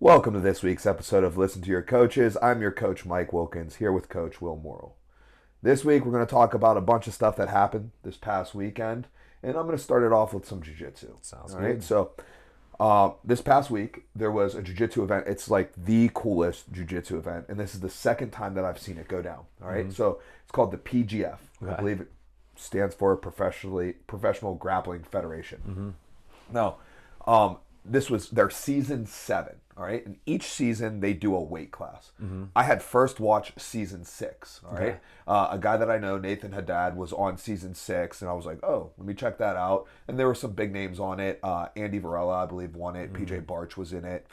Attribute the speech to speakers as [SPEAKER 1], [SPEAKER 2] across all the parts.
[SPEAKER 1] Welcome to this week's episode of Listen to Your Coaches. I'm your coach, Mike Wilkins, here with Coach Will Morrill. This week, we're going to talk about a bunch of stuff that happened this past weekend, and I'm going to start it off with some jiu-jitsu.
[SPEAKER 2] Sounds
[SPEAKER 1] All
[SPEAKER 2] good.
[SPEAKER 1] right, so this past week, there was a jiu-jitsu event. It's like the coolest jiu-jitsu event, and this is the second time that I've seen it go down. All right, so it's called the PGF. I believe it stands for Professional Grappling Federation. Now, this was their season 7. All right, and each season they do a weight class. I had first watched season 6. All right, a guy that I know, Nathan Haddad, was on season 6, and I was like, oh, let me check that out. And there were some big names on it. Andy Varela, I believe, won it. PJ Barch was in it.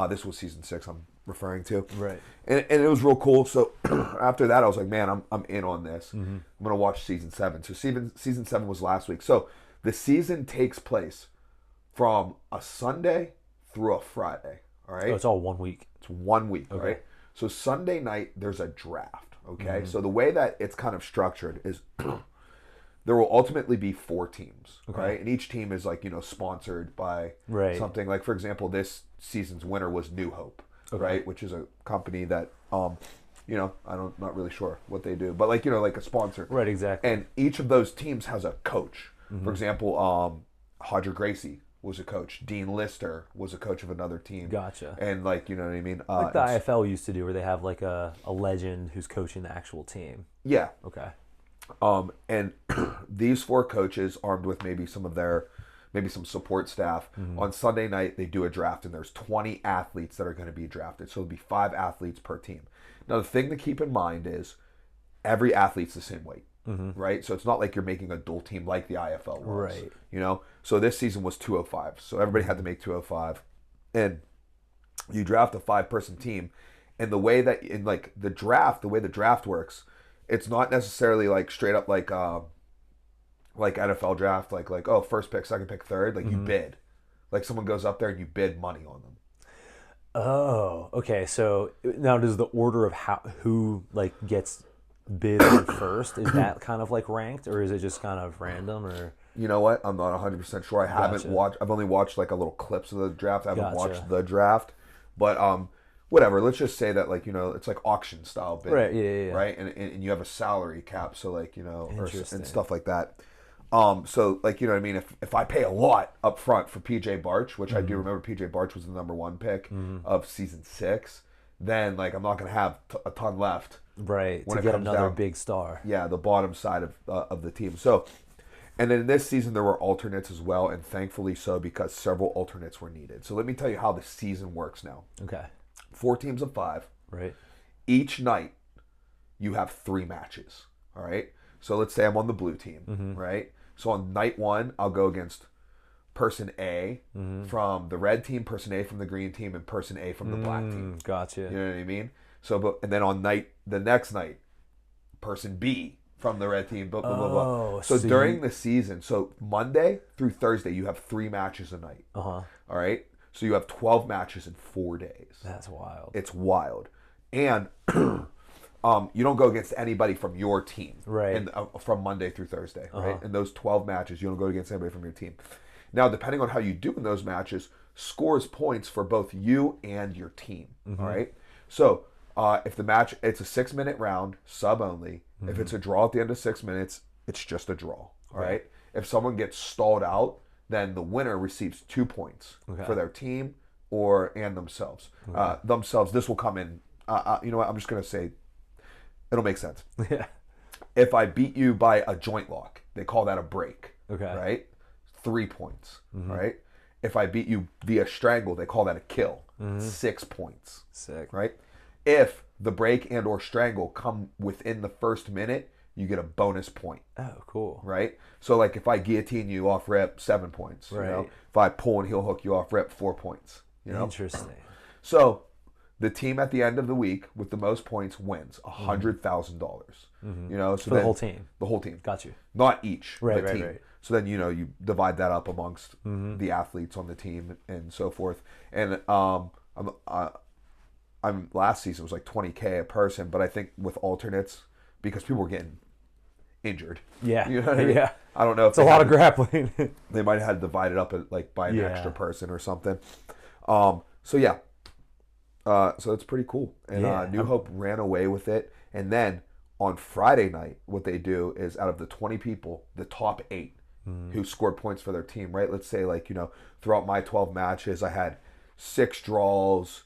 [SPEAKER 1] This was season 6 I'm referring to.
[SPEAKER 2] Right.
[SPEAKER 1] And it was real cool. So after that, I was like, man, I'm in on this. I'm gonna watch season 7. So season 7 was last week. So the season takes place from a Sunday through a Friday. All right.
[SPEAKER 2] Oh, it's all 1 week.
[SPEAKER 1] It's 1 week,
[SPEAKER 2] Okay.
[SPEAKER 1] right? So Sunday night there's a draft. Okay. So the way that it's kind of structured is there will ultimately be 4 teams, right? And each team is like, sponsored by something. Like, for example, this season's winner was New Hope, right? Which is a company that I'm not really sure what they do, but like a sponsor.
[SPEAKER 2] Right, exactly.
[SPEAKER 1] And each of those teams has a coach. For example, Hodger Gracie was a coach. Dean Lister was a coach of another team.
[SPEAKER 2] Gotcha.
[SPEAKER 1] And like, you know what I mean?
[SPEAKER 2] Like the IFL used to do, where they have like a legend who's coaching the actual team.
[SPEAKER 1] Yeah.
[SPEAKER 2] Okay.
[SPEAKER 1] And these 4 coaches, armed with maybe some support staff, on Sunday night they do a draft, and there's 20 athletes that are going to be drafted. So it'll be 5 athletes per team. Now the thing to keep in mind is every athlete's the same weight. Right, so it's not like you're making a dual team like the IFL was.
[SPEAKER 2] Right.
[SPEAKER 1] So this season was 205, so everybody had to make 205, and you draft a 5-person team, and the way that in like the draft works, it's not necessarily like straight up like NFL draft, like oh, first pick, second pick, third, like you bid, like someone goes up there and you bid money on them.
[SPEAKER 2] Oh, okay. So now, does the order of who like gets bid on first, is that kind of like ranked, or is it just kind of random? Or
[SPEAKER 1] you know what? I'm not 100% sure. I've only watched like a little clips of the draft. I haven't watched the draft. But whatever. Let's just say that it's like auction style bidding.
[SPEAKER 2] Right, yeah.
[SPEAKER 1] Right? And you have a salary cap, so and stuff like that. So like, you know what I mean? If I pay a lot up front for PJ Barch, which I do remember PJ Barch was the number 1 pick of season 6, then like I'm not going to have a ton left.
[SPEAKER 2] Right,
[SPEAKER 1] when
[SPEAKER 2] to
[SPEAKER 1] it
[SPEAKER 2] get
[SPEAKER 1] comes
[SPEAKER 2] another
[SPEAKER 1] down,
[SPEAKER 2] big star.
[SPEAKER 1] Yeah, the bottom side of the team. So, and then this season there were alternates as well, and thankfully so, because several alternates were needed. So let me tell you how the season works now.
[SPEAKER 2] Okay.
[SPEAKER 1] 4 teams of 5.
[SPEAKER 2] Right.
[SPEAKER 1] Each night you have 3 matches. All right. So let's say I'm on the blue team, right? So on night 1, I'll go against person A from the red team, person A from the green team, and person A from the black team.
[SPEAKER 2] Gotcha.
[SPEAKER 1] You know what I mean? So, and then on the next night, person B from the red team, blah, blah, blah, blah. So during the season, so Monday through Thursday, you have 3 matches a night. All right? So you have 12 matches in 4 days.
[SPEAKER 2] That's wild.
[SPEAKER 1] It's wild. And you don't go against anybody from your team.
[SPEAKER 2] Right.
[SPEAKER 1] And, from Monday through Thursday, right? In those 12 matches, you don't go against anybody from your team. Now, depending on how you do in those matches, scores points for both you and your team. All right? So if the match, it's a 6-minute round, sub only. If it's a draw at the end of 6 minutes, it's just a draw. All right. If someone gets stalled out, then the winner receives 2 points for their team and themselves. This will come in. You know what? I'm just gonna say, it'll make sense.
[SPEAKER 2] Yeah.
[SPEAKER 1] If I beat you by a joint lock, they call that a break.
[SPEAKER 2] Okay.
[SPEAKER 1] Right. 3 points. Right. If I beat you via strangle, they call that a kill. 6 points.
[SPEAKER 2] Sick.
[SPEAKER 1] Right. If the break and or strangle come within the first minute, you get a bonus point.
[SPEAKER 2] Oh, cool.
[SPEAKER 1] Right? So like if I guillotine you off rip, 7 points.
[SPEAKER 2] Right.
[SPEAKER 1] You know? If I pull and heel hook you off rip, 4 points. You know?
[SPEAKER 2] Interesting.
[SPEAKER 1] So the team at the end of the week with the most points wins $100,000. You know, so
[SPEAKER 2] For the whole team.
[SPEAKER 1] The whole team.
[SPEAKER 2] Got you.
[SPEAKER 1] Not each.
[SPEAKER 2] Right,
[SPEAKER 1] the
[SPEAKER 2] right,
[SPEAKER 1] team.
[SPEAKER 2] right.
[SPEAKER 1] So then you divide that up amongst the athletes on the team and so forth. And I'm last season was like $20K a person, but I think with alternates, because people were getting injured.
[SPEAKER 2] Yeah.
[SPEAKER 1] You know what I mean?
[SPEAKER 2] Yeah.
[SPEAKER 1] I don't know if
[SPEAKER 2] It's a lot of grappling.
[SPEAKER 1] they might have had to divide it up like by an extra person or something. So yeah, So it's pretty cool. And New Hope ran away with it. And then on Friday night, what they do is out of the 20 people, the top 8 who scored points for their team, right? Let's say, like, throughout my 12 matches, I had 6 draws,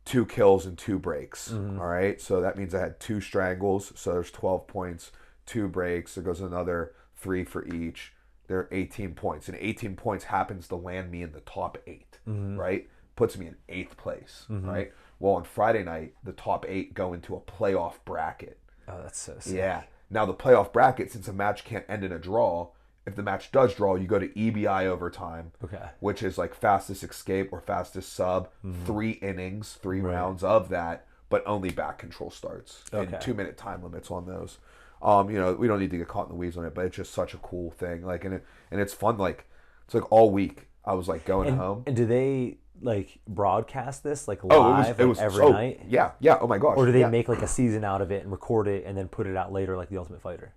[SPEAKER 1] 2 kills, and 2 breaks. All right. So that means I had 2 strangles. So there's 12 points, 2 breaks. There goes another 3 for each. There are 18 points. And 18 points happens to land me in the top 8, right? Puts me in 8th place, right? Well, on Friday night, the top 8 go into a playoff bracket.
[SPEAKER 2] Oh, that's so sick.
[SPEAKER 1] Yeah. Now, the playoff bracket, since a match can't end in a draw, if the match does draw, you go to EBI overtime, which is like fastest escape or fastest sub, 3 innings, 3 rounds of that, but only back control starts. And 2-minute time limits on those. We don't need to get caught in the weeds on it, but it's just such a cool thing. Like, and it's fun. Like, it's like all week I was like going home.
[SPEAKER 2] And do they like broadcast this like live every night?
[SPEAKER 1] Yeah. Oh my gosh.
[SPEAKER 2] Or do they make like a season out of it and record it and then put it out later like The Ultimate Fighter?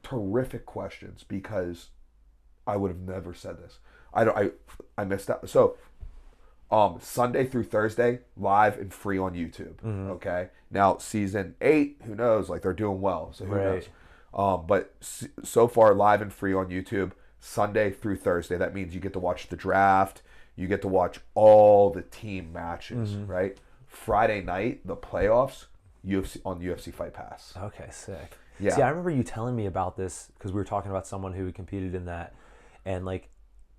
[SPEAKER 1] Terrific questions, because I would have never said this. I missed that. So Sunday through Thursday, live and free on YouTube. Okay. Now season 8, who knows? Like, they're doing well, so who knows? But so far, live and free on YouTube, Sunday through Thursday. That means you get to watch the draft. You get to watch all the team matches, right? Friday night, the playoffs, on UFC Fight Pass.
[SPEAKER 2] Okay, sick.
[SPEAKER 1] Yeah.
[SPEAKER 2] See, I remember you telling me about this because we were talking about someone who competed in that, and like,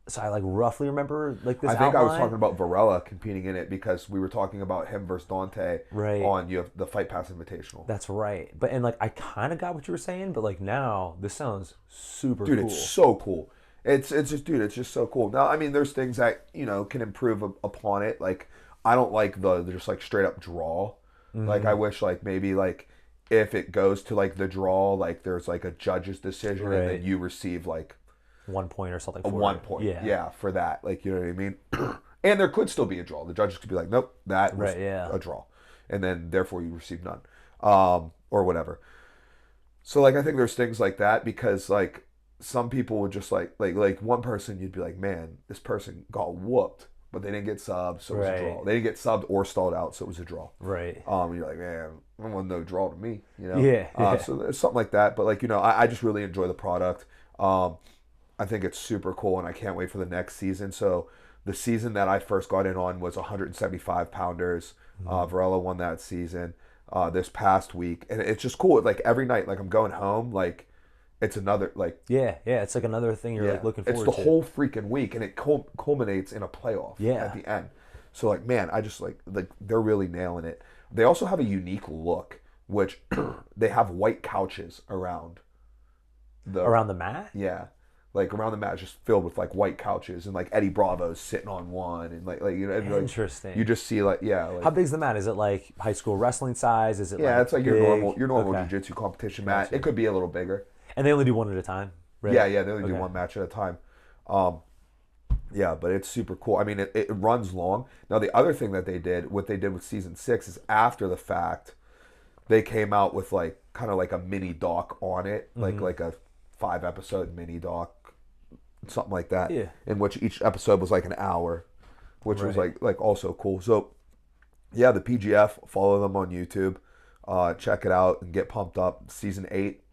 [SPEAKER 2] so I like roughly remember like this.
[SPEAKER 1] I think
[SPEAKER 2] outline.
[SPEAKER 1] I was talking about Varela competing in it because we were talking about him versus Dante on the Fight Pass Invitational.
[SPEAKER 2] That's right. But and like I kind of got what you were saying, but like now this sounds super
[SPEAKER 1] dude,
[SPEAKER 2] cool.
[SPEAKER 1] It's so cool. It's just so cool. Now, I mean, there's things that can improve upon it. Like, I don't like the just like straight up draw. Like, I wish like maybe like if it goes to like the draw, like there's like a judge's decision and then you receive like
[SPEAKER 2] 1 point or something.
[SPEAKER 1] 1 point. Yeah, for that. Like, you know what I mean? And there could still be a draw. The judges could be like, nope, that was a draw, and then therefore you receive none, or whatever. So like I think there's things like that, because like some people would just like one person, you'd be like, man, this person got whooped, but they didn't get subbed, so it was a draw. They didn't get subbed or stalled out, so it was a draw.
[SPEAKER 2] Right.
[SPEAKER 1] You're like, man, I don't want no draw to me, So there's something like that, but like, I just really enjoy the product. I think it's super cool, and I can't wait for the next season. So the season that I first got in on was 175 pounders. Varela won that season this past week, and it's just cool. Like, every night, like, I'm going home, like, it's another, like...
[SPEAKER 2] Yeah, it's like another thing you're like looking forward to.
[SPEAKER 1] It's the whole freaking week, and it culminates in a playoff at the end. So, like, man, I just, like, they're really nailing it. They also have a unique look, which they have white couches around
[SPEAKER 2] the mat?
[SPEAKER 1] Yeah. Like, around the mat, just filled with like white couches, and like Eddie Bravo's sitting on one, and like
[SPEAKER 2] interesting.
[SPEAKER 1] You just see like
[SPEAKER 2] how big's the mat? Is it like high school wrestling size? Is it
[SPEAKER 1] it's like your normal jiu-jitsu competition mat. It could be a little bigger.
[SPEAKER 2] And they only do one at a time, right?
[SPEAKER 1] Yeah, they only do one match at a time. But it's super cool. I mean, it runs long. Now, the other thing that what they did with season 6 is, after the fact, they came out with like kind of like a mini doc on it, like a 5-episode mini doc, something like that, in which each episode was like an hour, which was like also cool. So yeah, the PGF, follow them on YouTube, check it out and get pumped up. Season 8,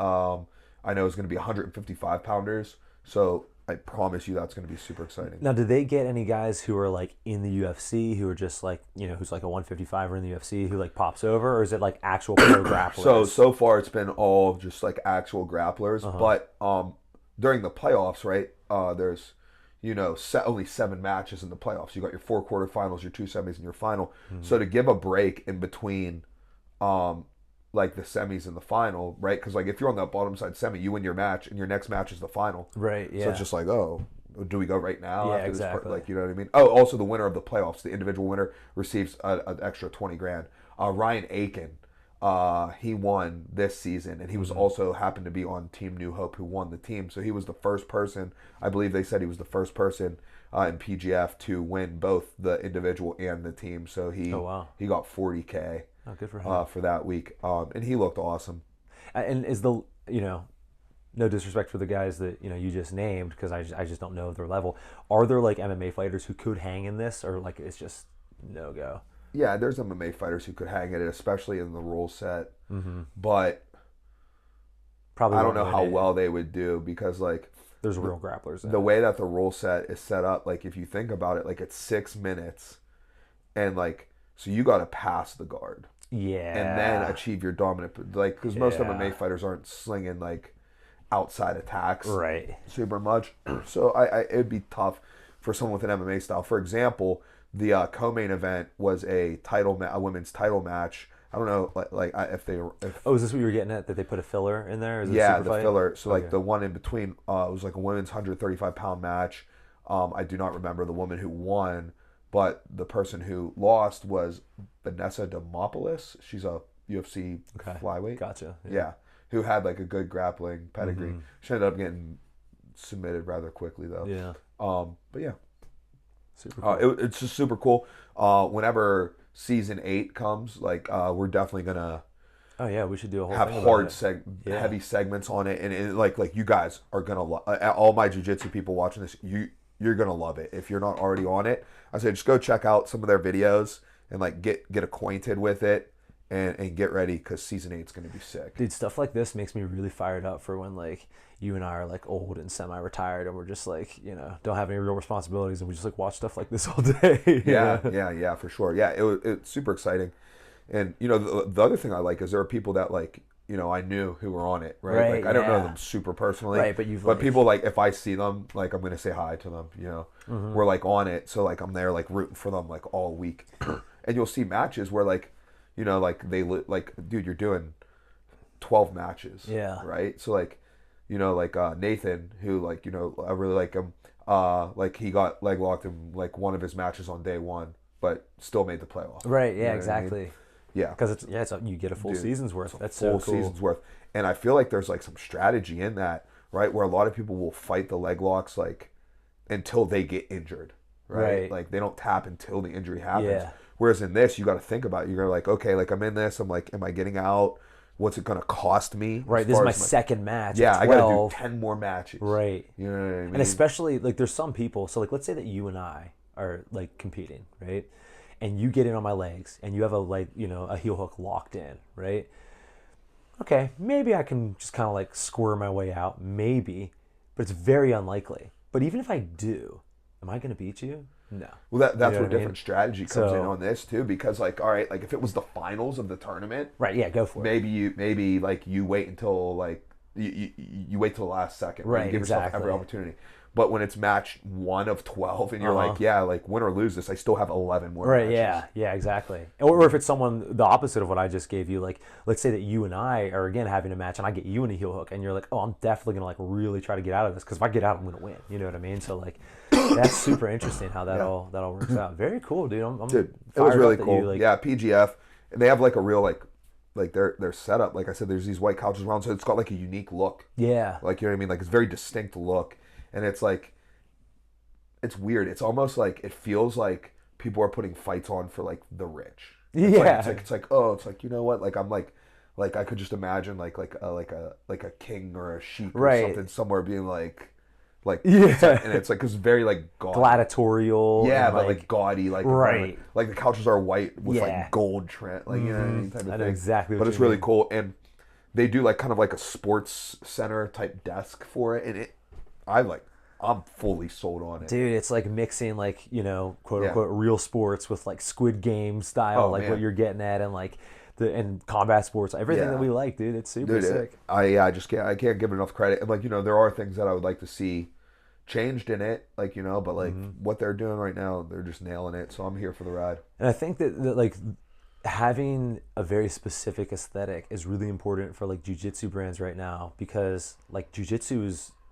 [SPEAKER 1] I know is going to be 155 pounders, so I promise you that's going to be super exciting.
[SPEAKER 2] Now, do they get any guys who are like in the UFC who are just like, who's like a 155er in the UFC who like pops over, or is it like actual pro grapplers?
[SPEAKER 1] So far it's been all just like actual grapplers, but during the playoffs, right? There's only 7 matches in the playoffs. You got your 4 quarterfinals, your 2 semis, and your final. So to give a break in between, like the semis and the final, right? Because like if you're on that bottom side semi, you win your match, and your next match is the final.
[SPEAKER 2] Right. Yeah.
[SPEAKER 1] So it's just like, oh, do we go right now?
[SPEAKER 2] Yeah,
[SPEAKER 1] after
[SPEAKER 2] exactly.
[SPEAKER 1] This like, you know what I mean? Oh, also the winner of the playoffs, the individual winner, receives an extra 20 grand. Ryan Aiken, he won this season, and he was also happened to be on Team New Hope, who won the team. So he was the first person, I believe they said he was the first person in PGF to win both the individual and the team. So he got 40K.
[SPEAKER 2] Oh, good for him.
[SPEAKER 1] For that week, and he looked awesome.
[SPEAKER 2] And is no disrespect for the guys that you just named, because I just don't know their level. Are there like MMA fighters who could hang in this, or like it's just no go?
[SPEAKER 1] Yeah, there's MMA fighters who could hang at it, especially in the rule set. But
[SPEAKER 2] Probably
[SPEAKER 1] I don't
[SPEAKER 2] won't
[SPEAKER 1] know
[SPEAKER 2] win
[SPEAKER 1] how
[SPEAKER 2] it.
[SPEAKER 1] well they would do because like
[SPEAKER 2] There's real grapplers. In
[SPEAKER 1] the
[SPEAKER 2] it.
[SPEAKER 1] way that the rule set is set up, like if you think about it, like it's 6 minutes, and like so you got to pass the guard
[SPEAKER 2] Yeah.
[SPEAKER 1] and then achieve your dominant, like because most
[SPEAKER 2] Yeah.
[SPEAKER 1] MMA fighters aren't slinging like outside attacks
[SPEAKER 2] Right.
[SPEAKER 1] super much. So I it'd be tough for someone with an MMA style. For example, the co-main event was a a women's title match. I don't know, if they if
[SPEAKER 2] Oh, is this what you were getting at? That they put a filler in there? Is it a
[SPEAKER 1] yeah,
[SPEAKER 2] super
[SPEAKER 1] the
[SPEAKER 2] fight?
[SPEAKER 1] filler. So like
[SPEAKER 2] Okay.
[SPEAKER 1] the one in between was like a women's 135-pound match. I do not remember the woman who won, but the person who lost was Vanessa Demopoulos. She's a UFC flyweight.
[SPEAKER 2] Gotcha.
[SPEAKER 1] Yeah, who had like a good grappling pedigree. She ended up getting submitted rather quickly though.
[SPEAKER 2] Yeah.
[SPEAKER 1] But yeah,
[SPEAKER 2] Super cool.
[SPEAKER 1] it's just super cool. Whenever season 8 comes, like we're definitely gonna
[SPEAKER 2] Oh yeah, we should do a whole
[SPEAKER 1] have
[SPEAKER 2] thing
[SPEAKER 1] hard
[SPEAKER 2] about it. Yeah.
[SPEAKER 1] heavy segments on it, and like you guys are gonna all my jiu-jitsu people watching this, you're gonna love it. If you're not already on it, I say just go check out some of their videos and like get acquainted with it and get ready because season 8 is gonna be sick.
[SPEAKER 2] Dude, stuff like this makes me really fired up for when like you and I are like old and semi-retired and we're just like, don't have any real responsibilities and we just like watch stuff like this all day.
[SPEAKER 1] Yeah, for sure. Yeah, it's super exciting. And the other thing I like is there are people that like I knew who were on it, right?
[SPEAKER 2] Right,
[SPEAKER 1] Like I don't know
[SPEAKER 2] yeah.
[SPEAKER 1] them super personally,
[SPEAKER 2] Right, but
[SPEAKER 1] people like if I see them, like I'm gonna say hi to them. We're like on it, so like I'm there like rooting for them like all week, and you'll see matches where like like like dude, you're doing 12 matches,
[SPEAKER 2] Yeah.
[SPEAKER 1] right? So like like Nathan, who like I really like him. Like he got leg locked in like one of his matches on day one, but still made the playoff.
[SPEAKER 2] Right,
[SPEAKER 1] You
[SPEAKER 2] yeah,
[SPEAKER 1] know what I mean?
[SPEAKER 2] exactly.
[SPEAKER 1] Yeah,
[SPEAKER 2] Because you get a full
[SPEAKER 1] Dude,
[SPEAKER 2] season's worth. That's
[SPEAKER 1] full
[SPEAKER 2] so cool.
[SPEAKER 1] season's worth. And I feel like there's like some strategy in that, right? Where a lot of people will fight the leg locks like until they get injured, right?
[SPEAKER 2] Right.
[SPEAKER 1] Like they don't tap until the injury happens.
[SPEAKER 2] Yeah.
[SPEAKER 1] Whereas in this, you got to think about it. You're gonna like, okay, like I'm in this. I'm like, am I getting out? What's it gonna cost me?
[SPEAKER 2] Right,
[SPEAKER 1] as
[SPEAKER 2] this is
[SPEAKER 1] far
[SPEAKER 2] my
[SPEAKER 1] as
[SPEAKER 2] second match.
[SPEAKER 1] Yeah,
[SPEAKER 2] at
[SPEAKER 1] I got to
[SPEAKER 2] 12.
[SPEAKER 1] do 10 more matches.
[SPEAKER 2] Right.
[SPEAKER 1] You know what I mean?
[SPEAKER 2] And especially like there's some people, so like let's say that you and I are like competing, right? And you get in on my legs and you have a heel hook locked in, right? Okay, maybe I can just kind of like squirm my way out, maybe, but it's very unlikely. But even if I do, am I going to beat you? No.
[SPEAKER 1] Well, that's
[SPEAKER 2] You know
[SPEAKER 1] where
[SPEAKER 2] what I mean?
[SPEAKER 1] different strategy comes in
[SPEAKER 2] So-
[SPEAKER 1] on this too, because like, all right, like if it was the finals of the tournament,
[SPEAKER 2] Right, yeah, go for it.
[SPEAKER 1] maybe like you wait until like you wait till the last second,
[SPEAKER 2] Right,
[SPEAKER 1] You give yourself every
[SPEAKER 2] exactly.
[SPEAKER 1] opportunity. But when it's match 1 of 12, and you're like, yeah, like win or lose this, I still have 11 more.
[SPEAKER 2] Right,
[SPEAKER 1] matches.
[SPEAKER 2] yeah, exactly. Or if it's someone the opposite of what I just gave you, like let's say that you and I are again having a match and I get you in a heel hook and you're like, oh, I'm definitely gonna like really try to get out of this because if I get out, I'm gonna win. You know what I mean? So like that's super interesting how that all works out. Very cool, dude. I'm
[SPEAKER 1] Dude, it was
[SPEAKER 2] fired
[SPEAKER 1] really
[SPEAKER 2] up that
[SPEAKER 1] cool.
[SPEAKER 2] you, like,
[SPEAKER 1] Yeah, PGF, and they have like a real like their setup. Like I said, there's these white couches around, so it's got like a unique look.
[SPEAKER 2] yeah,
[SPEAKER 1] Like, you know what I mean? Like, it's a very distinct look. And it's like, it's weird. It's almost like, it feels like people are putting fights on for like the rich.
[SPEAKER 2] Yeah.
[SPEAKER 1] It's like, you know what? Like, I'm like I could just imagine like a king or a sheik or
[SPEAKER 2] Right.
[SPEAKER 1] something somewhere being like,
[SPEAKER 2] Yeah.
[SPEAKER 1] and it's like, cause very like gaudy.
[SPEAKER 2] gladiatorial.
[SPEAKER 1] Yeah,
[SPEAKER 2] and,
[SPEAKER 1] but like gaudy, like
[SPEAKER 2] Right.
[SPEAKER 1] like the couches are white with
[SPEAKER 2] Yeah.
[SPEAKER 1] like gold trim, like you know what I mean, type of
[SPEAKER 2] I know
[SPEAKER 1] thing.
[SPEAKER 2] exactly what
[SPEAKER 1] But it's
[SPEAKER 2] you
[SPEAKER 1] really
[SPEAKER 2] mean.
[SPEAKER 1] cool, and they do like kind of like a sports center type desk for it, and I'm fully sold on it.
[SPEAKER 2] Dude, it's like mixing like, quote
[SPEAKER 1] Yeah.
[SPEAKER 2] unquote real sports with like Squid Game style,
[SPEAKER 1] Oh,
[SPEAKER 2] like
[SPEAKER 1] man.
[SPEAKER 2] what you're getting at, and like and combat sports, everything
[SPEAKER 1] Yeah.
[SPEAKER 2] that we like, dude. It's super
[SPEAKER 1] Dude,
[SPEAKER 2] sick.
[SPEAKER 1] I just can't give it enough credit, and like there are things that I would like to see changed in it, like but like what they're doing right now, they're just nailing it. So I'm here for the ride.
[SPEAKER 2] And I think that like having a very specific aesthetic is really important for like jiu-jitsu brands right now because like jiu-jitsu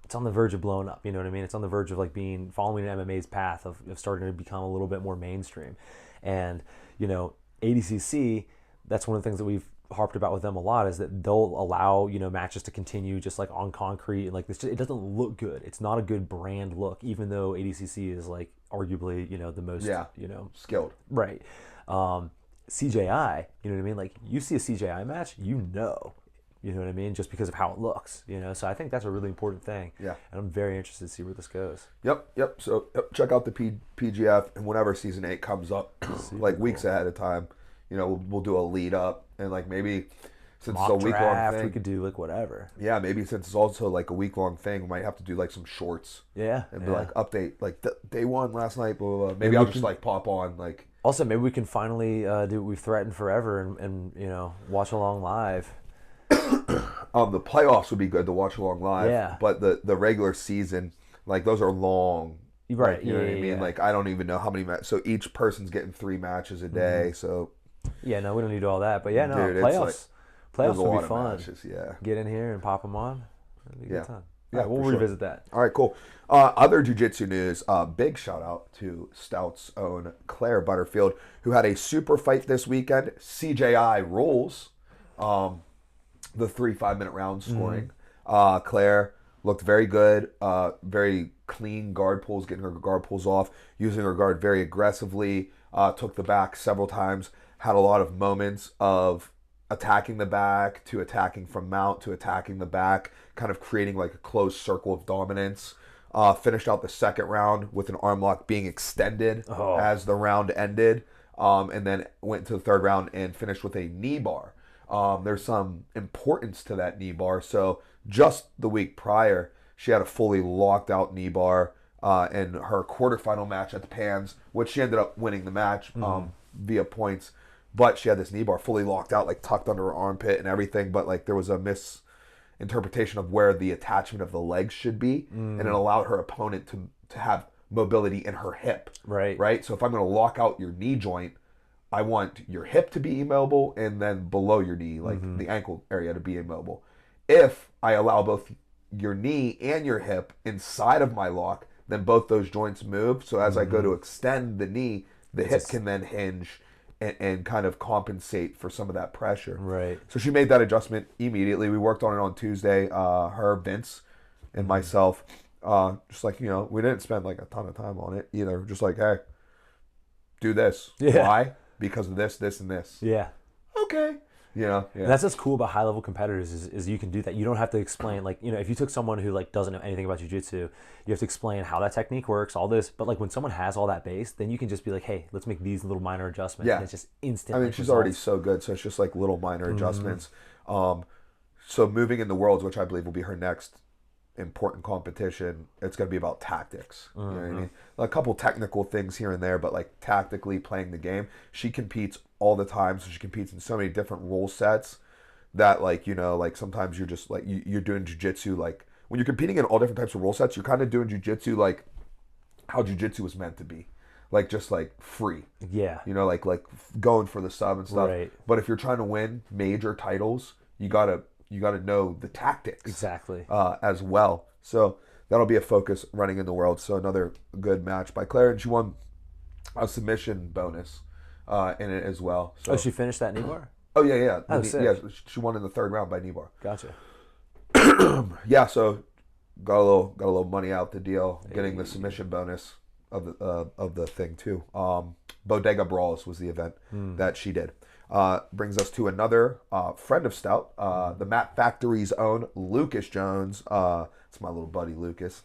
[SPEAKER 2] it's on the verge of blowing up, you know what I mean? It's on the verge of like following MMA's path of starting to become a little bit more mainstream. And, ADCC, that's one of the things that we've harped about with them a lot is that they'll allow, matches to continue just like on concrete and like this, it doesn't look good. It's not a good brand look, even though ADCC is like arguably, the most,
[SPEAKER 1] Skilled.
[SPEAKER 2] right. CJI, you know what I mean? Like you see a CJI match, You know what I mean? Just because of how it looks, you know? So I think that's a really important thing.
[SPEAKER 1] Yeah.
[SPEAKER 2] And I'm very interested to see where this goes.
[SPEAKER 1] Yep. So check out the PGF, and whenever season 8 comes up, like weeks ahead of time, you know, we'll do a lead up, and like maybe since
[SPEAKER 2] Mock
[SPEAKER 1] it's a week long
[SPEAKER 2] draft,
[SPEAKER 1] thing,
[SPEAKER 2] we could do like whatever.
[SPEAKER 1] Yeah, maybe since it's also like a week long thing, we might have to do like some shorts.
[SPEAKER 2] Yeah.
[SPEAKER 1] And be like update like day 1 last night, blah, blah, blah. Maybe I'll just like pop on like.
[SPEAKER 2] Also, maybe we can finally do what we've threatened forever and you know, watch along live.
[SPEAKER 1] The playoffs would be good to watch along live.
[SPEAKER 2] Yeah.
[SPEAKER 1] But the regular season, like those are long.
[SPEAKER 2] Right.
[SPEAKER 1] Like, you know what I mean? Like I don't even know how many matches. So each person's getting 3 matches a day. So.
[SPEAKER 2] Yeah, no, we don't need all that. But yeah, no,
[SPEAKER 1] Dude,
[SPEAKER 2] playoffs. Playoffs will be fun.
[SPEAKER 1] Matches, yeah.
[SPEAKER 2] Get in here and pop them on. It'll be a good time.
[SPEAKER 1] Yeah,
[SPEAKER 2] we'll revisit that.
[SPEAKER 1] All right, cool. Other jiu-jitsu news, big shout out to Stout's own Claire Butterfield, who had a super fight this weekend. CJI rules, the 3 5-minute round scoring. Claire looked very good, very clean guard pulls, getting her guard pulls off, using her guard very aggressively, took the back several times, had a lot of moments of attacking the back to attacking from mount to attacking the back, kind of creating like a closed circle of dominance. Finished out the second round with an arm lock being extended as the round ended, and then went to the third round and finished with a knee bar. There's some importance to that knee bar. So just the week prior, she had a fully locked out knee bar in her quarterfinal match at the Pans, which she ended up winning the match via points. But she had this knee bar fully locked out, like tucked under her armpit and everything. But like there was a misinterpretation of where the attachment of the legs should be, and it allowed her opponent to have mobility in her hip. Right. So if I'm going to lock out your knee joint, I want your hip to be immobile, and then below your knee, like the ankle area, to be immobile. If I allow both your knee and your hip inside of my lock, then both those joints move. So as I go to extend the knee, the hip can then hinge and kind of compensate for some of that pressure.
[SPEAKER 2] Right.
[SPEAKER 1] So she made that adjustment immediately. We worked on it on Tuesday. Her, Vince, and myself, just like, you know, we didn't spend like a ton of time on it either. Just like, hey, do this.
[SPEAKER 2] Yeah.
[SPEAKER 1] Why? Because of this, this, and this.
[SPEAKER 2] Yeah.
[SPEAKER 1] Okay. You know,
[SPEAKER 2] And that's what's cool about high level competitors is you can do that. You don't have to explain, like, you know, if you took someone who like doesn't know anything about jiu-jitsu, you have to explain how that technique works, all this. But like when someone has all that base, then you can just be like, hey, let's make these little minor adjustments.
[SPEAKER 1] Yeah.
[SPEAKER 2] And it's just instant.
[SPEAKER 1] I mean, she's already so good, so it's just like little minor adjustments. So moving in the Worlds, which I believe will be her next important competition, it's going to be about tactics. You know what I mean? A couple technical things here and there, but like tactically playing the game. She competes all the time, so she competes in so many different rule sets that, like, you know, like sometimes you're just like you're doing jiu-jitsu, like when you're competing in all different types of rule sets, you're kind of doing jiu-jitsu like how jiu-jitsu was meant to be, like just like free.
[SPEAKER 2] Yeah.
[SPEAKER 1] You know, like going for the sub and stuff.
[SPEAKER 2] Right.
[SPEAKER 1] But if you're trying to win major titles, you gotta know the tactics
[SPEAKER 2] Exactly.
[SPEAKER 1] as well. So that'll be a focus running in the World. So another good match by Claire, and she won a submission bonus in it as well. So,
[SPEAKER 2] she finished that knee bar?
[SPEAKER 1] Oh yeah.
[SPEAKER 2] Oh, sick.
[SPEAKER 1] Yeah, she won in the third round by knee bar.
[SPEAKER 2] Gotcha.
[SPEAKER 1] Yeah, so got a little money out the deal, getting the submission bonus of the thing too. Bodega Brawls was the event that she did. Brings us to another friend of Stout, the Mat Factory's own Lucas Jones. It's my little buddy Lucas,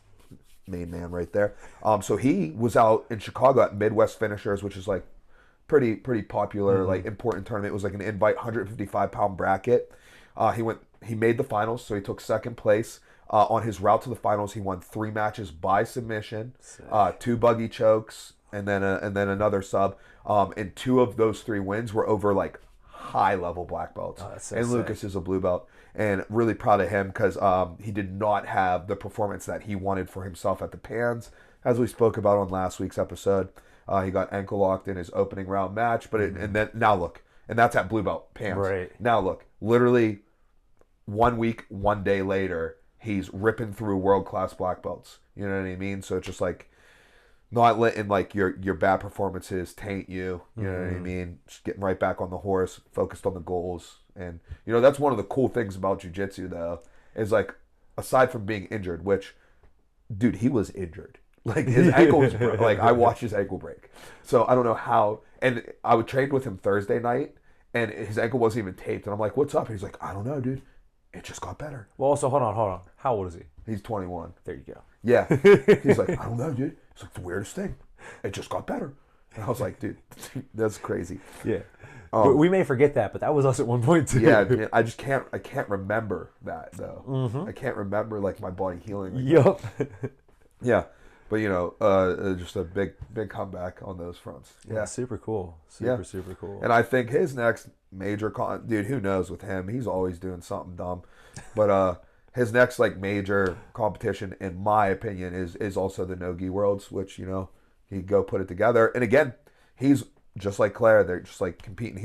[SPEAKER 1] main man right there. So he was out in Chicago at Midwest Finishers, which is like pretty popular, like important tournament. It was like an invite 155-pound bracket. He made the finals, so he took second place. On his route to the finals, he won 3 matches by submission, 2 buggy chokes, and then another sub. And 2 of those 3 wins were over like high level black belts. And Lucas is a blue belt, and really proud of him because he did not have the performance that he wanted for himself at the Pans, as we spoke about on last week's episode. He got ankle locked in his opening round match, but and then now look, and that's at blue belt Pans.
[SPEAKER 2] Right.
[SPEAKER 1] Now look, literally 1 week, 1 day later, he's ripping through world-class black belts. You know what I mean? So it's just like not letting like your bad performances taint you. You know what I mean? Just getting right back on the horse, focused on the goals. And, you know, that's one of the cool things about jiu-jitsu, though, is like, aside from being injured, which, dude, he was injured. Like, his ankle was like, I watched his ankle break. So I don't know how. And I trained with him Thursday night, and his ankle wasn't even taped. And I'm like, what's up? And he's like, I don't know, dude. it just got better.
[SPEAKER 2] Well, also, hold on. How old is he?
[SPEAKER 1] He's 21.
[SPEAKER 2] There you go.
[SPEAKER 1] Yeah. He's like, I don't know, dude. It's like the weirdest thing. It just got better. And I was like, dude, that's crazy.
[SPEAKER 2] Yeah. We may forget that, but that was us at one point too.
[SPEAKER 1] Yeah, I just can't remember that though. Mm-hmm. I can't remember like my body healing. Like
[SPEAKER 2] Yup.
[SPEAKER 1] Yeah. But just a big comeback on those fronts. Yeah.
[SPEAKER 2] Super cool. Super cool.
[SPEAKER 1] And I think his next major dude, who knows with him? He's always doing something dumb. But his next like major competition, in my opinion, is also the No-Gi Worlds, which he'd go put it together. And again, he's just like Claire. They're just like competing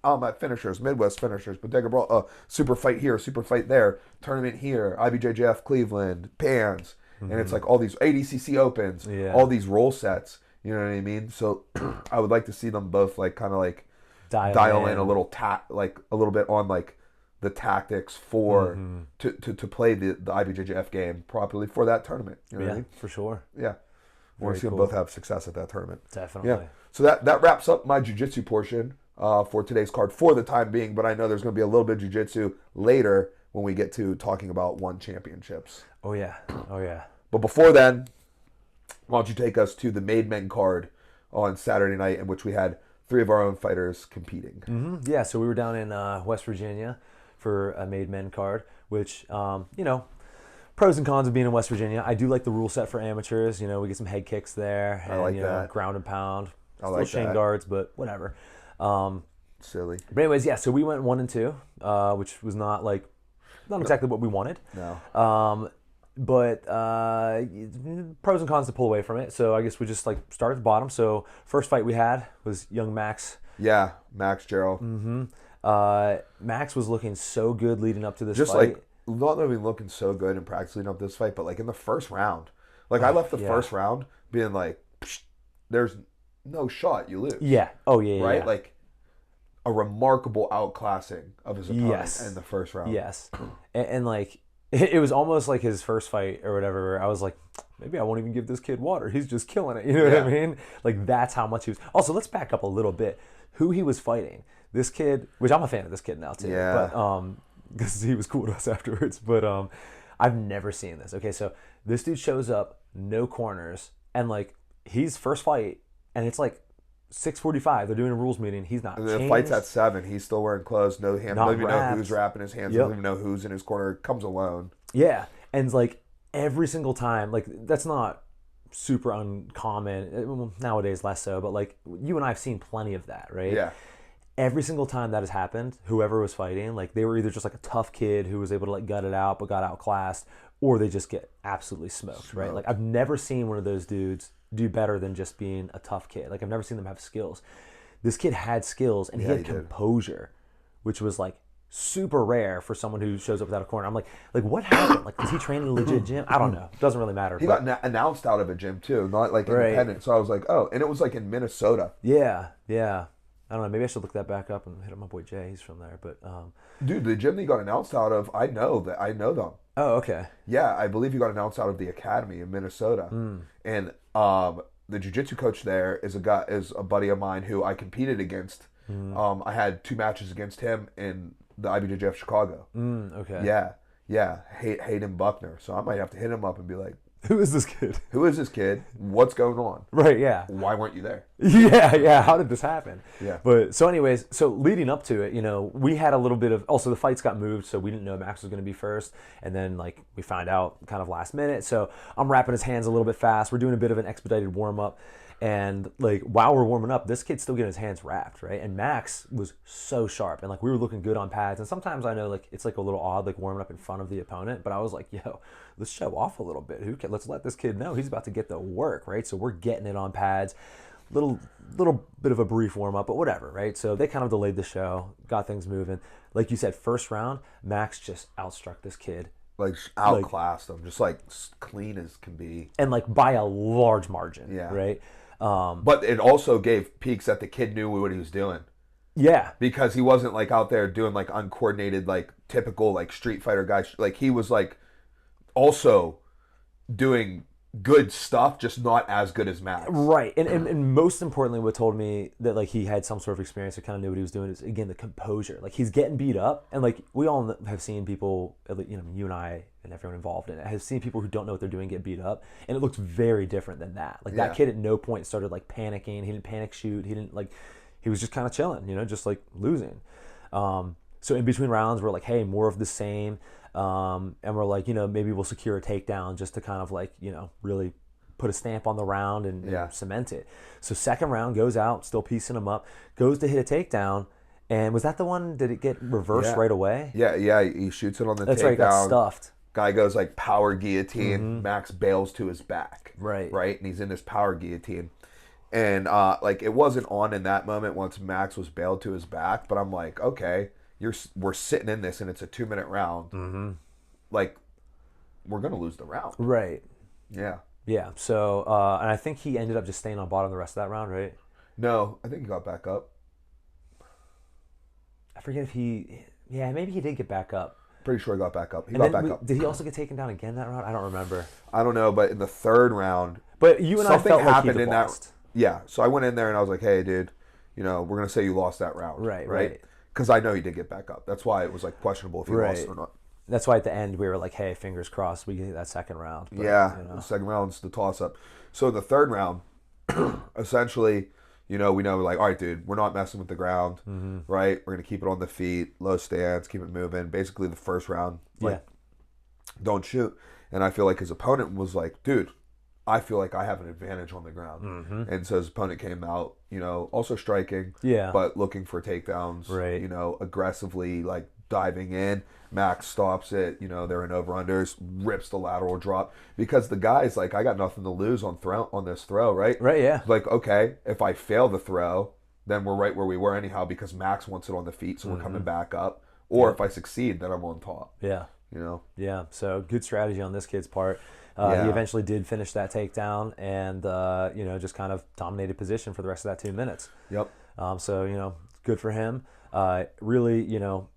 [SPEAKER 1] at finishers, Midwest finishers, Bodega Brawl, super fight here, super fight there, tournament here, IBJJF Cleveland, Pans. And it's like all these ADCC Opens, all these roll sets. You know what I mean? So I would like to see them both like kind of like dial in a little like a little bit on like the tactics for to play the IBJJF game properly for that tournament. You know what I mean?
[SPEAKER 2] For sure.
[SPEAKER 1] Yeah, I want to see them both have success at that tournament.
[SPEAKER 2] Definitely.
[SPEAKER 1] Yeah. So that wraps up my jiu-jitsu portion for today's card for the time being. But I know there's going to be a little bit of jiu-jitsu later when we get to talking about one championships.
[SPEAKER 2] Oh yeah.
[SPEAKER 1] But before then, why don't you take us to the Made Men card on Saturday night, in which we had 3 of our own fighters competing.
[SPEAKER 2] Mm-hmm. Yeah, so we were down in West Virginia for a Made Men card, which, pros and cons of being in West Virginia. I do like the rule set for amateurs. We get some head kicks there. And,
[SPEAKER 1] I like that.
[SPEAKER 2] Ground and pound.
[SPEAKER 1] I like
[SPEAKER 2] Still shin
[SPEAKER 1] that.
[SPEAKER 2] guards, but whatever.
[SPEAKER 1] Silly.
[SPEAKER 2] But anyways, yeah, so we went 1 and 2, which was not exactly what we wanted.
[SPEAKER 1] No.
[SPEAKER 2] But pros and cons to pull away from it. So I guess we just start at the bottom. So first fight we had was young Max.
[SPEAKER 1] Yeah, Max Gerald.
[SPEAKER 2] Mm-hmm. Max was looking so good leading up to this
[SPEAKER 1] Just
[SPEAKER 2] fight.
[SPEAKER 1] not only looking so good in practice leading up to this fight, but in the first round. I left the first round being like, there's no shot, you lose.
[SPEAKER 2] Yeah. Oh, yeah.
[SPEAKER 1] Right?
[SPEAKER 2] Yeah.
[SPEAKER 1] A remarkable outclassing of his opponent in the first round.
[SPEAKER 2] Yes. And it was almost like his first fight or whatever, where I was like, maybe I won't even give this kid water. He's just killing it. You know what I mean? That's how much he was. Also, let's back up a little bit. Who he was fighting. This kid, which I'm a fan of this kid now too.
[SPEAKER 1] Yeah.
[SPEAKER 2] But because he was cool to us afterwards. But I've never seen this. Okay, so this dude shows up, no corners, and he's first fight, and it's 6:45. They're doing a rules meeting. He's not.
[SPEAKER 1] The fight's at 7. He's still wearing clothes. No hand. Doesn't even know who's wrapping his hands. Doesn't even know who's in his corner. Comes alone.
[SPEAKER 2] Yeah, and every single time, that's not super uncommon nowadays. Less so, but you and I have seen plenty of that, right?
[SPEAKER 1] Yeah.
[SPEAKER 2] Every single time that has happened, whoever was fighting, they were either just a tough kid who was able to gut it out but got outclassed, or they just get absolutely smoked, right? I've never seen one of those dudes do better than just being a tough kid. I've never seen them have skills. This kid had skills, and he had composure, which was super rare for someone who shows up without a corner. I'm like what happened? Does he train in a legit gym? I don't know. It doesn't really matter.
[SPEAKER 1] He got announced out of a gym too, not independent. So I was like, oh, and it was in Minnesota.
[SPEAKER 2] Yeah. I don't know. Maybe I should look that back up and hit up my boy Jay. He's from there, but
[SPEAKER 1] dude, the gym that he got announced out of, I know them.
[SPEAKER 2] Oh, okay.
[SPEAKER 1] Yeah, I believe he got announced out of the academy in Minnesota, and the jiu-jitsu coach there is a buddy of mine who I competed against. I had 2 matches against him in the IBJJF Chicago.
[SPEAKER 2] Okay.
[SPEAKER 1] Yeah, Hayden Buckner. So I might have to hit him up and be like,
[SPEAKER 2] who is this kid?
[SPEAKER 1] Who is this kid? What's going on?
[SPEAKER 2] Right, yeah.
[SPEAKER 1] Why weren't you there?
[SPEAKER 2] Yeah. How did this happen?
[SPEAKER 1] Yeah.
[SPEAKER 2] But so anyways, so leading up to it, we had a little bit of, also the fights got moved, so we didn't know Max was going to be first. And then we found out kind of last minute. So I'm wrapping his hands a little bit fast. We're doing a bit of an expedited warm up. And while we're warming up, this kid's still getting his hands wrapped, right? And Max was so sharp, and we were looking good on pads. And sometimes I know it's a little odd, warming up in front of the opponent. But I was like, yo, let's show off a little bit. Let's let this kid know he's about to get the work, right? So we're getting it on pads. Little bit of a brief warm up, but whatever, right? So they kind of delayed the show, got things moving. Like you said, first round, Max just outstruck this kid.
[SPEAKER 1] Outclassed him, just clean as can be,
[SPEAKER 2] and by a large margin.
[SPEAKER 1] Yeah.
[SPEAKER 2] Right.
[SPEAKER 1] But it also gave peaks that the kid knew what he was doing.
[SPEAKER 2] Yeah.
[SPEAKER 1] Because he wasn't out there doing uncoordinated typical street fighter guys. He was also doing good stuff, just not as good as Max.
[SPEAKER 2] Right. And most importantly, what told me that like he had some sort of experience or kind of knew what he was doing is, again, the composure. Like he's getting beat up, and like we all have seen people, you know, you and I and everyone involved in it has seen people who don't know what they're doing get beat up, and it looks very different than that. Like that kid at no point started like panicking. He didn't panic shoot. He was just kind of chilling, you know, just like losing. So in between rounds, we're like, hey, more of the same. And we're like, you know, maybe we'll secure a takedown just to kind of like, you know, really put a stamp on the round and cement it. So second round goes out, still piecing him up, goes to hit a takedown. And was that the one, did it get reversed right away?
[SPEAKER 1] Yeah, he shoots it on the takedown.
[SPEAKER 2] That's right, he got stuffed.
[SPEAKER 1] Guy goes like power guillotine. Max bails to his back.
[SPEAKER 2] Right.
[SPEAKER 1] And he's in this power guillotine. And like it wasn't on in that moment once Max was bailed to his back, but I'm like, okay, we're sitting in this and it's a 2-minute round. Like we're gonna lose the round.
[SPEAKER 2] Right.
[SPEAKER 1] Yeah.
[SPEAKER 2] Yeah. So and I think he ended up just staying on bottom the rest of that round, right?
[SPEAKER 1] No, I think he got back up.
[SPEAKER 2] I forget if maybe he did get back up.
[SPEAKER 1] Pretty sure he got back up. He got back up.
[SPEAKER 2] Did he also get taken down again that round? I don't remember.
[SPEAKER 1] I don't know, but in the third round,
[SPEAKER 2] but you and I felt
[SPEAKER 1] happened
[SPEAKER 2] like
[SPEAKER 1] in that. Yeah, so I went in there and I was like, "Hey, dude, you know, we're gonna say you lost that round, right? Because I know he did get back up. That's why it was like questionable if he lost or not.
[SPEAKER 2] That's why at the end we were like, "Hey, fingers crossed, we get that second round."
[SPEAKER 1] But, the second round's the toss up. So the third round, essentially, you know, we know like, all right, dude, we're not messing with the ground, right? We're gonna keep it on the feet, low stance, keep it moving. Basically, the first round, like, don't shoot. And I feel like his opponent was like, dude, I feel like I have an advantage on the ground. And so his opponent came out, you know, also striking, but looking for takedowns, you know, aggressively like diving in. Max stops it, you know, they're in over-unders, rips the lateral drop. Because the guy's like, I got nothing to lose on this throw, right?
[SPEAKER 2] Right, yeah.
[SPEAKER 1] Like, okay, if I fail the throw, then we're right where we were anyhow because Max wants it on the feet, so we're coming back up. Or if I succeed, then I'm on top.
[SPEAKER 2] Yeah.
[SPEAKER 1] You know?
[SPEAKER 2] Yeah, so good strategy on this kid's part. He eventually did finish that takedown and, you know, just kind of dominated position for the rest of that 2 minutes.
[SPEAKER 1] Yep.
[SPEAKER 2] So, you know, good for him. Really, you know,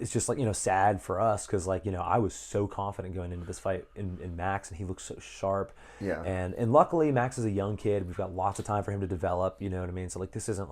[SPEAKER 2] it's just like, you know, sad for us because, like, you know, I was so confident going into this fight in Max, and he looks so sharp.
[SPEAKER 1] Yeah.
[SPEAKER 2] And luckily, Max is a young kid. We've got lots of time for him to develop, you know what I mean? So, like, this isn't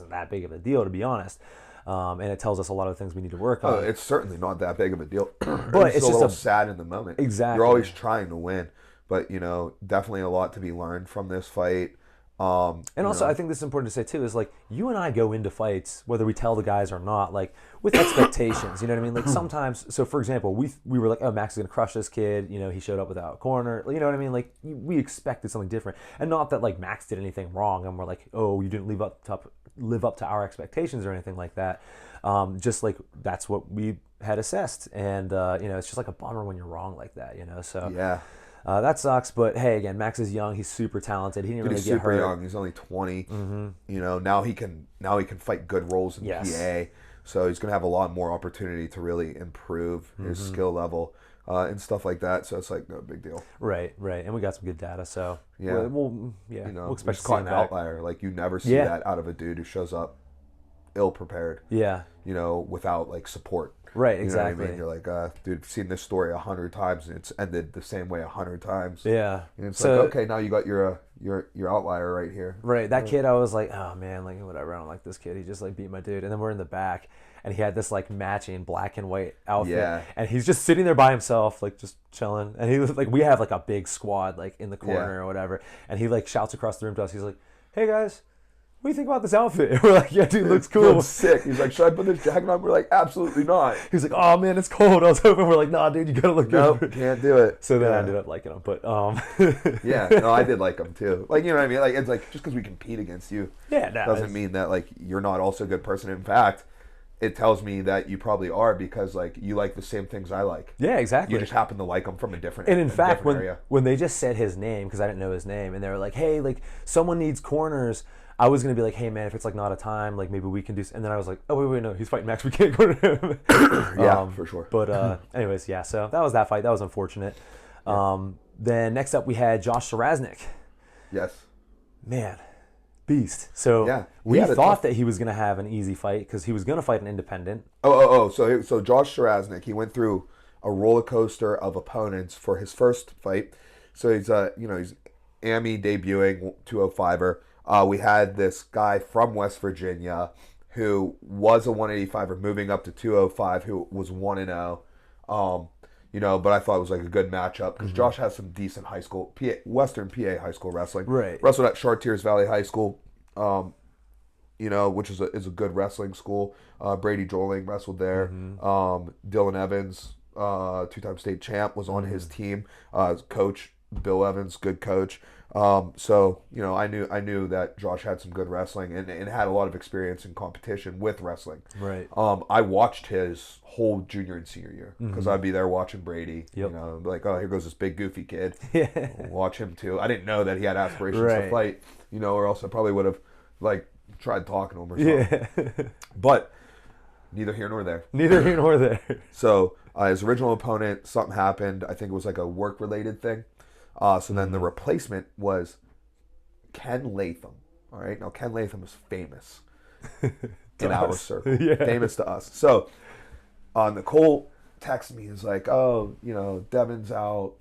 [SPEAKER 2] that big of a deal, to be honest. And it tells us a lot of things we need to work on.
[SPEAKER 1] Oh, it's certainly not that big of a deal.
[SPEAKER 2] But it's
[SPEAKER 1] just a little
[SPEAKER 2] just
[SPEAKER 1] sad in the moment.
[SPEAKER 2] Exactly.
[SPEAKER 1] You're always trying to win. But, you know, definitely a lot to be learned from this fight.
[SPEAKER 2] And also, I think this is important to say too, is like you and I go into fights, whether we tell the guys or not, like with expectations. You know what I mean? Like sometimes, so for example, we were like, oh, Max is gonna crush this kid. You know, he showed up without a corner. You know what I mean? Like we expected something different, and not that like Max did anything wrong, and we're like, oh, you didn't live up to our expectations or anything like that. Just like that's what we had assessed, and you know, it's just like a bummer when you're wrong like that. You know, so
[SPEAKER 1] yeah.
[SPEAKER 2] That sucks, but hey, again, Max is young. He's super talented. He didn't really get hurt.
[SPEAKER 1] He's super young. He's only 20. You know, now he can fight good roles in PA. So he's gonna have a lot more opportunity to really improve his skill level and stuff like that. So it's like no big deal.
[SPEAKER 2] Right. And we got some good data. So we'll
[SPEAKER 1] you know,
[SPEAKER 2] we'll expect to see
[SPEAKER 1] caught an
[SPEAKER 2] him
[SPEAKER 1] outlier. Like you never see that out of a dude who shows up ill prepared.
[SPEAKER 2] Yeah.
[SPEAKER 1] You know, without like support.
[SPEAKER 2] Right,
[SPEAKER 1] you
[SPEAKER 2] exactly.
[SPEAKER 1] Know what I mean? You're like, dude, I've seen this story 100 times and it's ended the same way 100 times.
[SPEAKER 2] Yeah.
[SPEAKER 1] And it's like, okay, now you got your outlier right here.
[SPEAKER 2] Right. That kid, I was like, oh man, like whatever. I don't like this kid. He just like beat my dude. And then we're in the back, and he had this like matching black and white outfit. Yeah. And he's just sitting there by himself, like just chilling. And he was like, we have like a big squad like in the corner or whatever. And he like shouts across the room to us. He's like, hey guys, what do you think about this outfit? And we're like, yeah, dude, looks cool.
[SPEAKER 1] It's sick. He's like, should I put this jacket on? We're like, absolutely not.
[SPEAKER 2] He's like, oh man, it's cold. I was hoping. We're like, nah, dude, you gotta look good.
[SPEAKER 1] Nope, can't do it.
[SPEAKER 2] So then I ended up liking him, but
[SPEAKER 1] yeah, no, I did like him too. Like, you know what I mean? Like, it's like just because we compete against you, doesn't mean that like you're not also a good person. In fact, it tells me that you probably are because like you like the same things I like.
[SPEAKER 2] Yeah, exactly.
[SPEAKER 1] You just happen to like him from a different
[SPEAKER 2] and in fact
[SPEAKER 1] area.
[SPEAKER 2] When they just said his name, because I didn't know his name, and they were like, hey, like someone needs corners, I was gonna be like, hey man, if it's like not a time, like maybe we can do. And then I was like, oh wait, no, he's fighting Max. We can't go to him.
[SPEAKER 1] Yeah, for sure.
[SPEAKER 2] But anyways, yeah. So that was that fight. That was unfortunate. Then next up we had Josh Sarasnik.
[SPEAKER 1] Yes.
[SPEAKER 2] Man, beast. So we thought that he was gonna have an easy fight because he was gonna fight an independent.
[SPEAKER 1] So Josh Sarasnik, he went through a roller coaster of opponents for his first fight. So he's he's AMI debuting 205er. We had this guy from West Virginia who was a 185er moving up to 205 who was 1-0. But I thought it was like a good matchup because Josh has some decent high school, Western PA high school wrestling.
[SPEAKER 2] Right.
[SPEAKER 1] Wrestled at Chartiers Valley High School, which is a good wrestling school. Brady Joling wrestled there. Dylan Evans, two-time state champ, was on his team. Coach Bill Evans, good coach. So I knew that Josh had some good wrestling and had a lot of experience in competition with wrestling.
[SPEAKER 2] Right.
[SPEAKER 1] I watched his whole junior and senior year because I'd be there watching Brady.
[SPEAKER 2] Yep.
[SPEAKER 1] Like, oh, here goes this big goofy kid.
[SPEAKER 2] Yeah.
[SPEAKER 1] Watch him too. I didn't know that he had aspirations to fight. Or else I probably would have like tried talking to him or something.
[SPEAKER 2] Yeah.
[SPEAKER 1] But neither here nor there.
[SPEAKER 2] Neither here nor there.
[SPEAKER 1] So his original opponent, something happened. I think it was like a work-related thing. So then the replacement was Ken Latham. All right. Now, Ken Latham is famous in our circle. Yeah. Famous to us. So Nicole texted me. He's like, oh, Devin's out.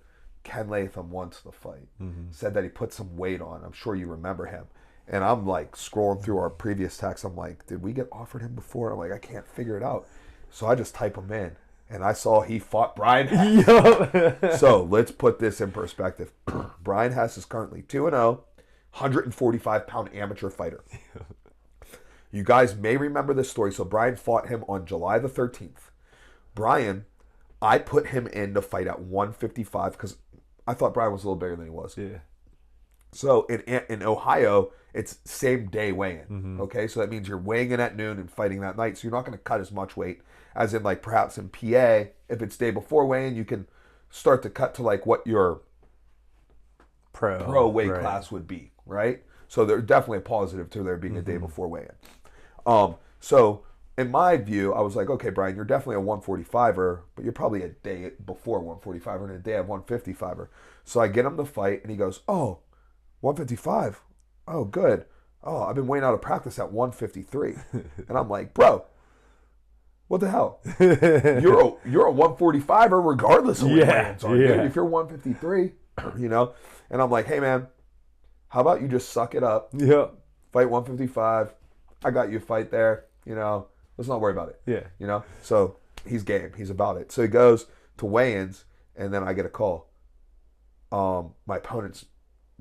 [SPEAKER 1] Ken Latham wants the fight. Said that he put some weight on. I'm sure you remember him. And I'm like scrolling through our previous texts. I'm like, did we get offered him before? I'm like, I can't figure it out. So I just type him in. And I saw he fought Brian Hess. So let's put this in perspective. Brian Hess is currently 2-0, 145-pound amateur fighter. You guys may remember this story. So Brian fought him on July the 13th. Brian, I put him in to fight at 155 because I thought Brian was a little bigger than he was.
[SPEAKER 2] Yeah.
[SPEAKER 1] So in Ohio, it's same day weigh-in. Okay, so that means you're weighing in at noon and fighting that night. So you're not going to cut as much weight as in like perhaps in PA. If it's day before weigh-in, you can start to cut to like what your pro weight class would be, right? So there's definitely a positive to there being a day before weigh-in. So in my view, I was like, okay, Brian, you're definitely a 145er, but you're probably a day before 145er and a day of 155er. So I get him to fight, and he goes, oh, 155. Oh, good. Oh, I've been weighing out of practice at 153. And I'm like, bro, what the hell? You're a 145er regardless of what weigh-ins are. Dude. If you're 153, And I'm like, hey, man, how about you just suck it up?
[SPEAKER 2] Yeah.
[SPEAKER 1] Fight 155. I got you a fight there. Let's not worry about it.
[SPEAKER 2] Yeah.
[SPEAKER 1] So he's game. He's about it. So he goes to weigh-ins, and then I get a call. My opponent's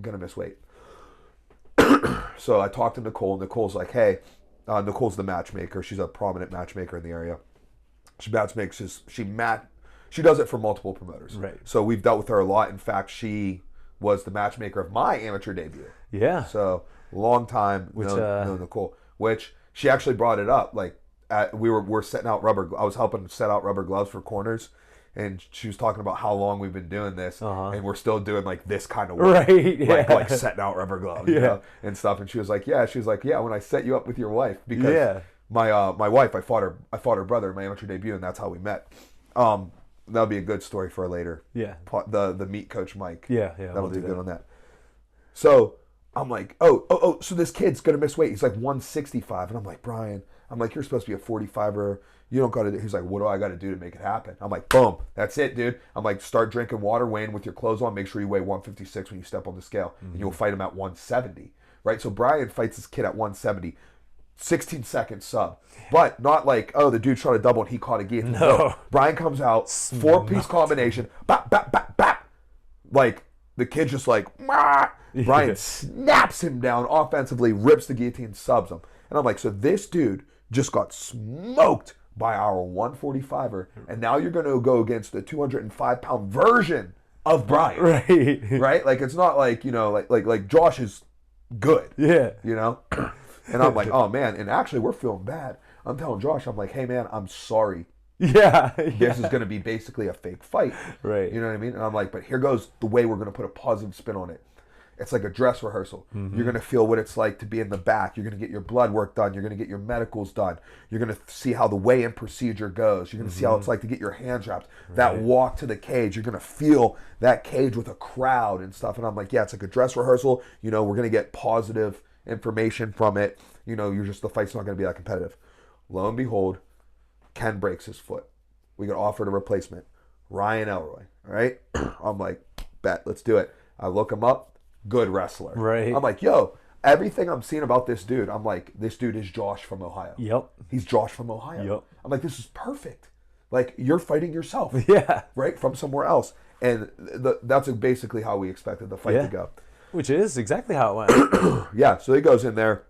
[SPEAKER 1] gonna miss weight. So I talked to Nicole. Nicole's like, hey, Nicole's the matchmaker. She's a prominent matchmaker in the area. She matchmakes. She does it for multiple promoters.
[SPEAKER 2] Right.
[SPEAKER 1] So we've dealt with her a lot. In fact, she was the matchmaker of my amateur debut.
[SPEAKER 2] Yeah.
[SPEAKER 1] So long time know Nicole. Which she actually brought it up. Like we're setting out rubber. I was helping set out rubber gloves for corners. And she was talking about how long we've been doing this, and we're still doing like this kind of work,
[SPEAKER 2] right? Yeah.
[SPEAKER 1] Like setting out rubber gloves, and stuff. And she was like, yeah. When I set you up with your wife, because my wife, I fought her brother in my amateur debut, and that's how we met. That'll be a good story for later.
[SPEAKER 2] Yeah.
[SPEAKER 1] The meet coach Mike.
[SPEAKER 2] Yeah.
[SPEAKER 1] That'll do good on that. So I'm like, oh. So this kid's gonna miss weight. He's like 165, and I'm like, Brian. I'm like, you're supposed to be a 45er. You don't got to. He's like, what do I got to do to make it happen? I'm like, boom, that's it, dude. I'm like, start drinking water, weighing with your clothes on. Make sure you weigh 156 when you step on the scale, and you'll fight him at 170, right? So Brian fights this kid at 170, 16 second sub, but not like, oh, the dude tried to double and he caught a guillotine. No. Brian comes out, 4-piece combination, bap, bap, bap, bap. Like the kid just like, Mah! Brian snaps him down offensively, rips the guillotine, subs him, and I'm like, so this dude just got smoked by our 145er, and now you're going to go against the 205-pound version of Brian, right? Like it's not like like Josh is good, And I'm like, oh man, and actually we're feeling bad. I'm telling Josh, I'm like, hey man, I'm sorry. This is going to be basically a fake fight,
[SPEAKER 2] right?
[SPEAKER 1] You know what I mean? And I'm like, but here goes the way we're going to put a positive spin on it. It's like a dress rehearsal. You're going to feel what it's like to be in the back. You're going to get your blood work done. You're going to get your medicals done. You're going to see how the weigh-in procedure goes. You're going to see how it's like to get your hands wrapped. That walk to the cage. You're going to feel that cage with a crowd and stuff. And I'm like, yeah, it's like a dress rehearsal. We're going to get positive information from it. The fight's not going to be that competitive. Lo and behold, Ken breaks his foot. We got offered a replacement. Ryan Elroy. All right. I'm like, bet, let's do it. I look him up. Good wrestler.
[SPEAKER 2] Right.
[SPEAKER 1] I'm like, yo, everything I'm seeing about this dude, I'm like, this dude is Josh from Ohio.
[SPEAKER 2] Yep.
[SPEAKER 1] He's Josh from Ohio.
[SPEAKER 2] Yep.
[SPEAKER 1] I'm like, this is perfect. Like, you're fighting yourself.
[SPEAKER 2] Yeah.
[SPEAKER 1] Right? From somewhere else. And that's basically how we expected the fight to go.
[SPEAKER 2] Which is exactly how it went.
[SPEAKER 1] Yeah. So he goes in there.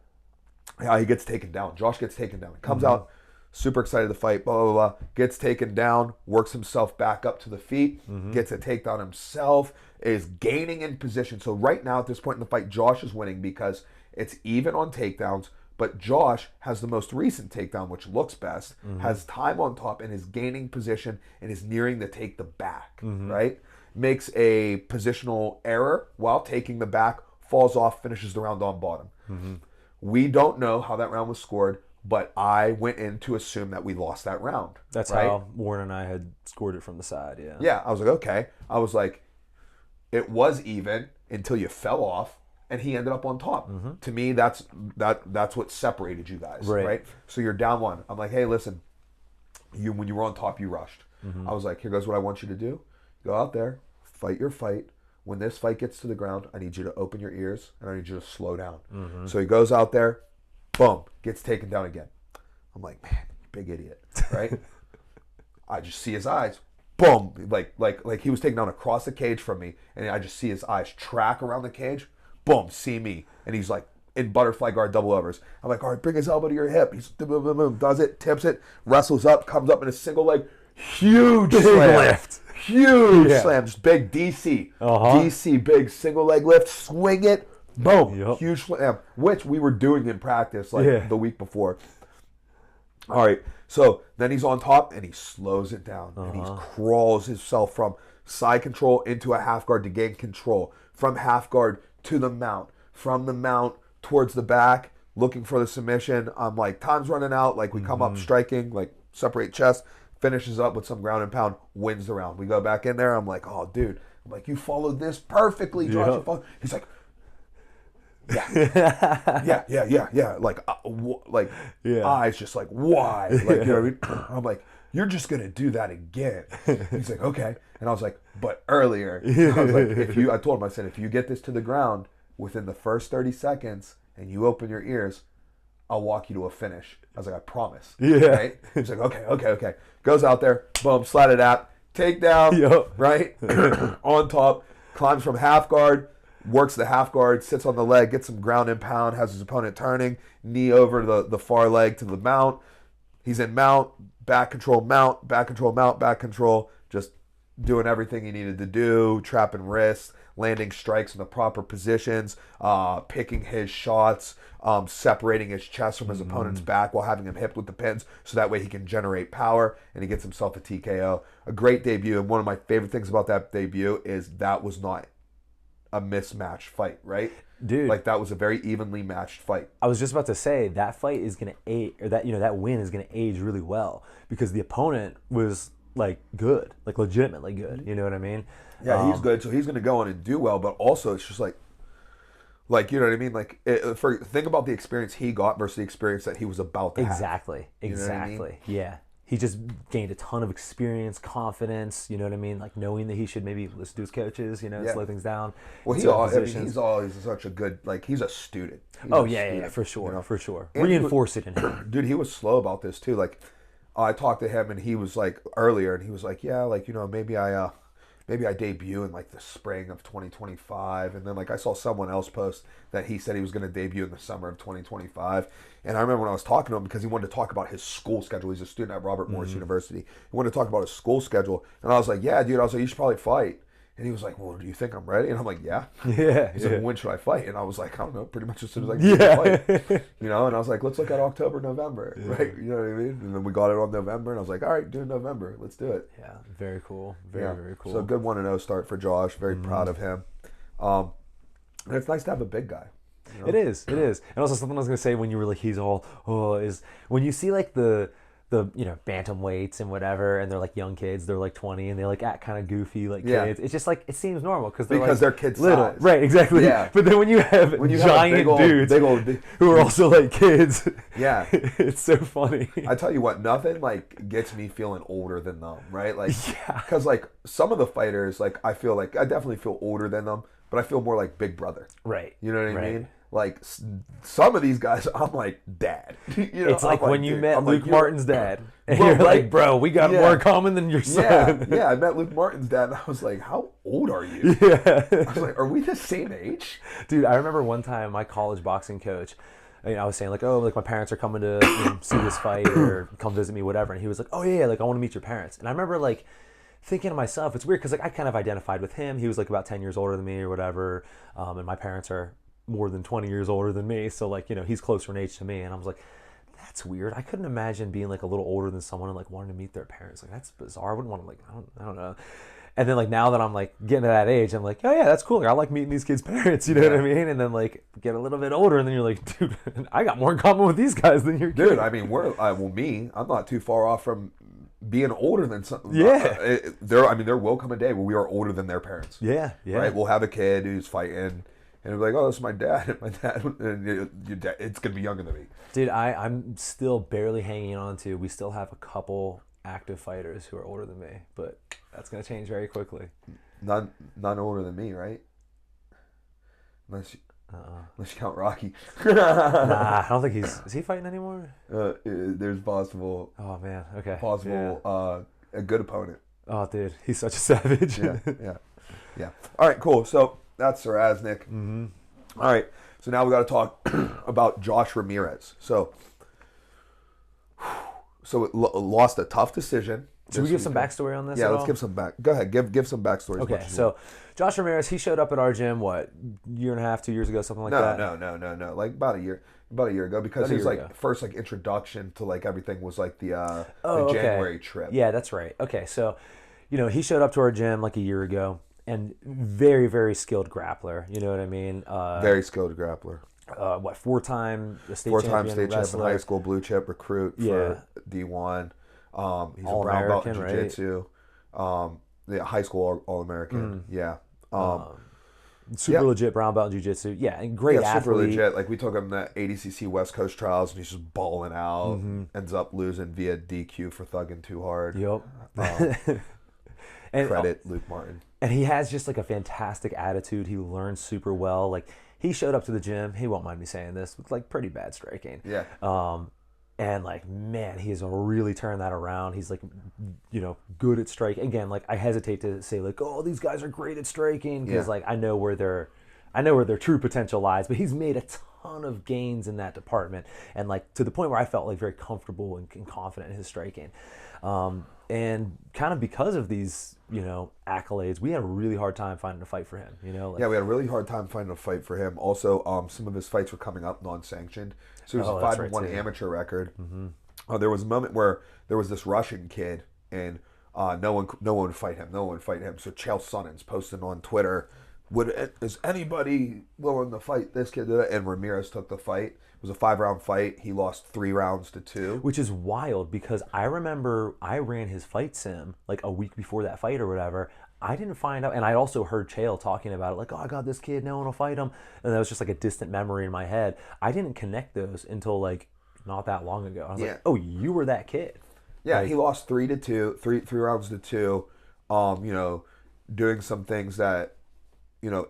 [SPEAKER 1] Yeah, he gets taken down. Josh gets taken down. He comes out, super excited to fight, blah, blah, blah. Gets taken down, works himself back up to the feet, gets a takedown himself, is gaining in position. So right now at this point in the fight, Josh is winning because it's even on takedowns, but Josh has the most recent takedown, which looks best, has time on top, and is gaining position and is nearing to take the back, right? Makes a positional error while taking the back, falls off, finishes the round on bottom. We don't know how that round was scored, but I went in to assume that we lost that round.
[SPEAKER 2] That's
[SPEAKER 1] right?
[SPEAKER 2] how Warren and I had scored it from the side, yeah.
[SPEAKER 1] Yeah, I was like, okay. I was like, it was even until you fell off, and he ended up on top. To me, that's what separated you guys, right? So you're down one. I'm like, hey, listen, when you were on top, you rushed. I was like, here goes what I want you to do. Go out there, fight your fight. When this fight gets to the ground, I need you to open your ears, and I need you to slow down. So he goes out there, boom, gets taken down again. I'm like, man, big idiot, right? I just see his eyes, boom, like he was taken down across the cage from me, and I just see his eyes track around the cage, boom, see me, and he's like in butterfly guard double overs. I'm like, all right, bring his elbow to your hip. He's boom, boom, boom, does it, tips it, wrestles up, comes up in a single leg, huge slam.
[SPEAKER 2] lift.
[SPEAKER 1] Huge slam, just big DC. DC, big single leg lift, swing it, boom, huge slam, which we were doing in practice like the week before. All right, so then he's on top and he slows it down and he crawls himself from side control into a half guard to gain control, from half guard to the mount, from the mount towards the back, looking for the submission. I'm like, time's running out, like we come up striking, like separate chest, finishes up with some ground and pound, wins the round. We go back in there. I'm like, oh, dude. I'm like, you followed this perfectly, Josh. He's like, yeah. Like, eyes just like, why? Like, you know what I mean? I'm like, you're just going to do that again. He's like, okay. And I was like, but earlier. I was like, I told him, I said, if you get this to the ground within the first 30 seconds and you open your ears, I'll walk you to a finish. I was like, I promise. Right? He's like, okay. Goes out there, boom, slatted out, takedown, right? On top, climbs from half guard, works the half guard, sits on the leg, gets some ground and pound, has his opponent turning, knee over the far leg to the mount. He's in mount, back control, mount, back control, mount, back control, just doing everything he needed to do, trapping wrists, landing strikes in the proper positions, picking his shots, separating his chest from his opponent's back while having him hit with the pins so that way he can generate power and he gets himself a TKO. A great debut, and one of my favorite things about that debut is that was not a mismatched fight, right?
[SPEAKER 2] Dude,
[SPEAKER 1] like that was a very evenly matched fight.
[SPEAKER 2] I was just about to say that fight is going to age, or that win is going to age really well because the opponent was like good, like legitimately good. You know what I mean?
[SPEAKER 1] Yeah, he's good, so he's going to go on and do well. But also, it's just like you know what I mean? Like, think about the experience he got versus the experience that he was about to have.
[SPEAKER 2] Exactly.
[SPEAKER 1] You know what I mean?
[SPEAKER 2] Yeah. He just gained a ton of experience, confidence, you know what I mean? Like knowing that he should maybe listen to his coaches, slow things down.
[SPEAKER 1] Well, he's always such a good, like, he's a student.
[SPEAKER 2] Yeah, for sure, for sure. Reinforce it in him.
[SPEAKER 1] Dude, he was slow about this too. Like, I talked to him and he was like, earlier, and he was like, yeah, like, maybe I debut in like the spring of 2025. And then like I saw someone else post that he said he was going to debut in the summer of 2025. And I remember when I was talking to him because he wanted to talk about his school schedule. He's a student at Robert Morris University. He wanted to talk about his school schedule. And I was like, yeah, dude. I was like, you should probably fight. And he was like, well, do you think I'm ready? And I'm like, yeah.
[SPEAKER 2] Yeah.
[SPEAKER 1] He said, well, when should I fight? And I was like, I don't know, pretty much as soon as I can fight. And I was like, let's look at October, November, right? You know what I mean? And then we got it on November, and I was like, all right, do November. Let's do it.
[SPEAKER 2] Yeah, very cool. Very cool.
[SPEAKER 1] So good 1-0 start for Josh. Very proud of him. And it's nice to have a big guy.
[SPEAKER 2] It is. And also something I was going to say when you were like, he's all, is when you see like the bantam weights and whatever, and they're like young kids, they're like 20, and they like act kind of goofy like
[SPEAKER 1] Yeah.
[SPEAKER 2] kids. It's just like it seems normal because
[SPEAKER 1] they're kids
[SPEAKER 2] little,
[SPEAKER 1] size.
[SPEAKER 2] right? Exactly.
[SPEAKER 1] Yeah.
[SPEAKER 2] But then when you have giant dudes who are also like kids,
[SPEAKER 1] yeah,
[SPEAKER 2] it's so funny.
[SPEAKER 1] I tell you what, nothing like gets me feeling older than them, right? Like,
[SPEAKER 2] Yeah.
[SPEAKER 1] because like some of the fighters, like I feel like I definitely feel older than them, but I feel more like big brother.
[SPEAKER 2] Right.
[SPEAKER 1] You know what I
[SPEAKER 2] Right.
[SPEAKER 1] mean? Like some of these guys, I'm like dad. You know?
[SPEAKER 2] It's like
[SPEAKER 1] I'm
[SPEAKER 2] when you
[SPEAKER 1] dude,
[SPEAKER 2] met
[SPEAKER 1] I'm
[SPEAKER 2] Luke
[SPEAKER 1] like,
[SPEAKER 2] Martin's dad, and
[SPEAKER 1] Bro,
[SPEAKER 2] you're
[SPEAKER 1] right?
[SPEAKER 2] like, bro, we got
[SPEAKER 1] Yeah.
[SPEAKER 2] more in common than your son.
[SPEAKER 1] Yeah, I met Luke Martin's dad, and I was like, how old are you?
[SPEAKER 2] Yeah.
[SPEAKER 1] I was like, are we the same age?
[SPEAKER 2] Dude, I remember one time my college boxing coach, I was saying like, oh, like my parents are coming to see this fight or come visit me, whatever. And he was like, oh yeah, like I want to meet your parents. And I remember like thinking to myself, it's weird because like I kind of identified with him. He was like about 10 years older than me or whatever. And my parents are more than 20 years older than me. So like, he's closer in age to me. And I was like, that's weird. I couldn't imagine being like a little older than someone and like wanting to meet their parents. Like that's bizarre. I wouldn't want to like, I don't know. And then like now that I'm like getting to that age, I'm like, oh yeah, that's cool. Like, I like meeting these kids' parents. You know what I mean? And then like get a little bit older, and then you're like, dude, I got more in common with these guys than your kids.
[SPEAKER 1] Dude, I mean, I'm not too far off from being older than some.
[SPEAKER 2] Yeah.
[SPEAKER 1] There will come a day where we are older than their parents.
[SPEAKER 2] Yeah.
[SPEAKER 1] Right? We'll have a kid who's fighting, and it'll be like, oh, this is my dad. And my dad, and your dad, it's gonna be younger than me.
[SPEAKER 2] Dude, I'm still barely hanging on to. We still have a couple active fighters who are older than me, but that's gonna change very quickly.
[SPEAKER 1] None older than me, right? Unless you count Rocky.
[SPEAKER 2] Nah, I don't think is he fighting anymore?
[SPEAKER 1] There's possible.
[SPEAKER 2] Oh man, okay.
[SPEAKER 1] Possible a good opponent.
[SPEAKER 2] Oh dude, he's such a savage.
[SPEAKER 1] Yeah. All right, cool. So that's Raznik.
[SPEAKER 2] Mm-hmm.
[SPEAKER 1] All right. So now we got to talk about Josh Ramirez. So it lost a tough decision.
[SPEAKER 2] Should we give some backstory on this?
[SPEAKER 1] Yeah, let's give some back. Go ahead, give some backstory.
[SPEAKER 2] Okay, so Josh Ramirez, he showed up at our gym, what, year and a half, 2 years ago, something like that?
[SPEAKER 1] No. Like about a year ago, because his first like introduction to like everything was like the January trip.
[SPEAKER 2] Yeah, that's right. Okay, so he showed up to our gym like a year ago, and very, very skilled grappler. You know what I mean?
[SPEAKER 1] Very skilled grappler.
[SPEAKER 2] Four-time state champion
[SPEAKER 1] in high school, blue chip recruit for D1. He's
[SPEAKER 2] all
[SPEAKER 1] a brown belt in
[SPEAKER 2] American,
[SPEAKER 1] jiu-jitsu. High school All-American. Yeah.
[SPEAKER 2] Super legit brown belt in jiu-jitsu. Yeah, and great athlete.
[SPEAKER 1] Super legit. Like we took him to ADCC West Coast trials, and he's just balling out. Ends up losing via DQ for thugging too hard.
[SPEAKER 2] Yep. And
[SPEAKER 1] credit Luke Martin.
[SPEAKER 2] And he has just like a fantastic attitude. He learns super well. Like he showed up to the gym. He won't mind me saying this with like pretty bad striking.
[SPEAKER 1] Yeah.
[SPEAKER 2] And like, man, he has really turned that around. He's like, good at striking. Again, like I hesitate to say like, oh, these guys are great at striking because like I know where their true potential lies. But he's made a ton of gains in that department, and like to the point where I felt like very comfortable and confident in his striking. And kind of because of these, accolades, we had a really hard time finding a fight for him.
[SPEAKER 1] We had a really hard time finding a fight for him. Also, some of his fights were coming up non-sanctioned, so he was a 5-1 amateur record. Mm-hmm. There was a moment where there was this Russian kid, and no one would fight him. So Chael Sonnen's posted on Twitter, is anybody willing to fight this kid? And Ramirez took the fight. It was a 5-round fight. He lost 3 rounds to 2.
[SPEAKER 2] Which is wild because I remember I ran his fight sim like a week before that fight or whatever. I didn't find out, and I also heard Chael talking about it, like, oh, I got this kid, no one will fight him. And that was just like a distant memory in my head. I didn't connect those until like not that long ago. I was like, oh, you were that kid.
[SPEAKER 1] Yeah, he lost 3 rounds to 2. Doing some things that,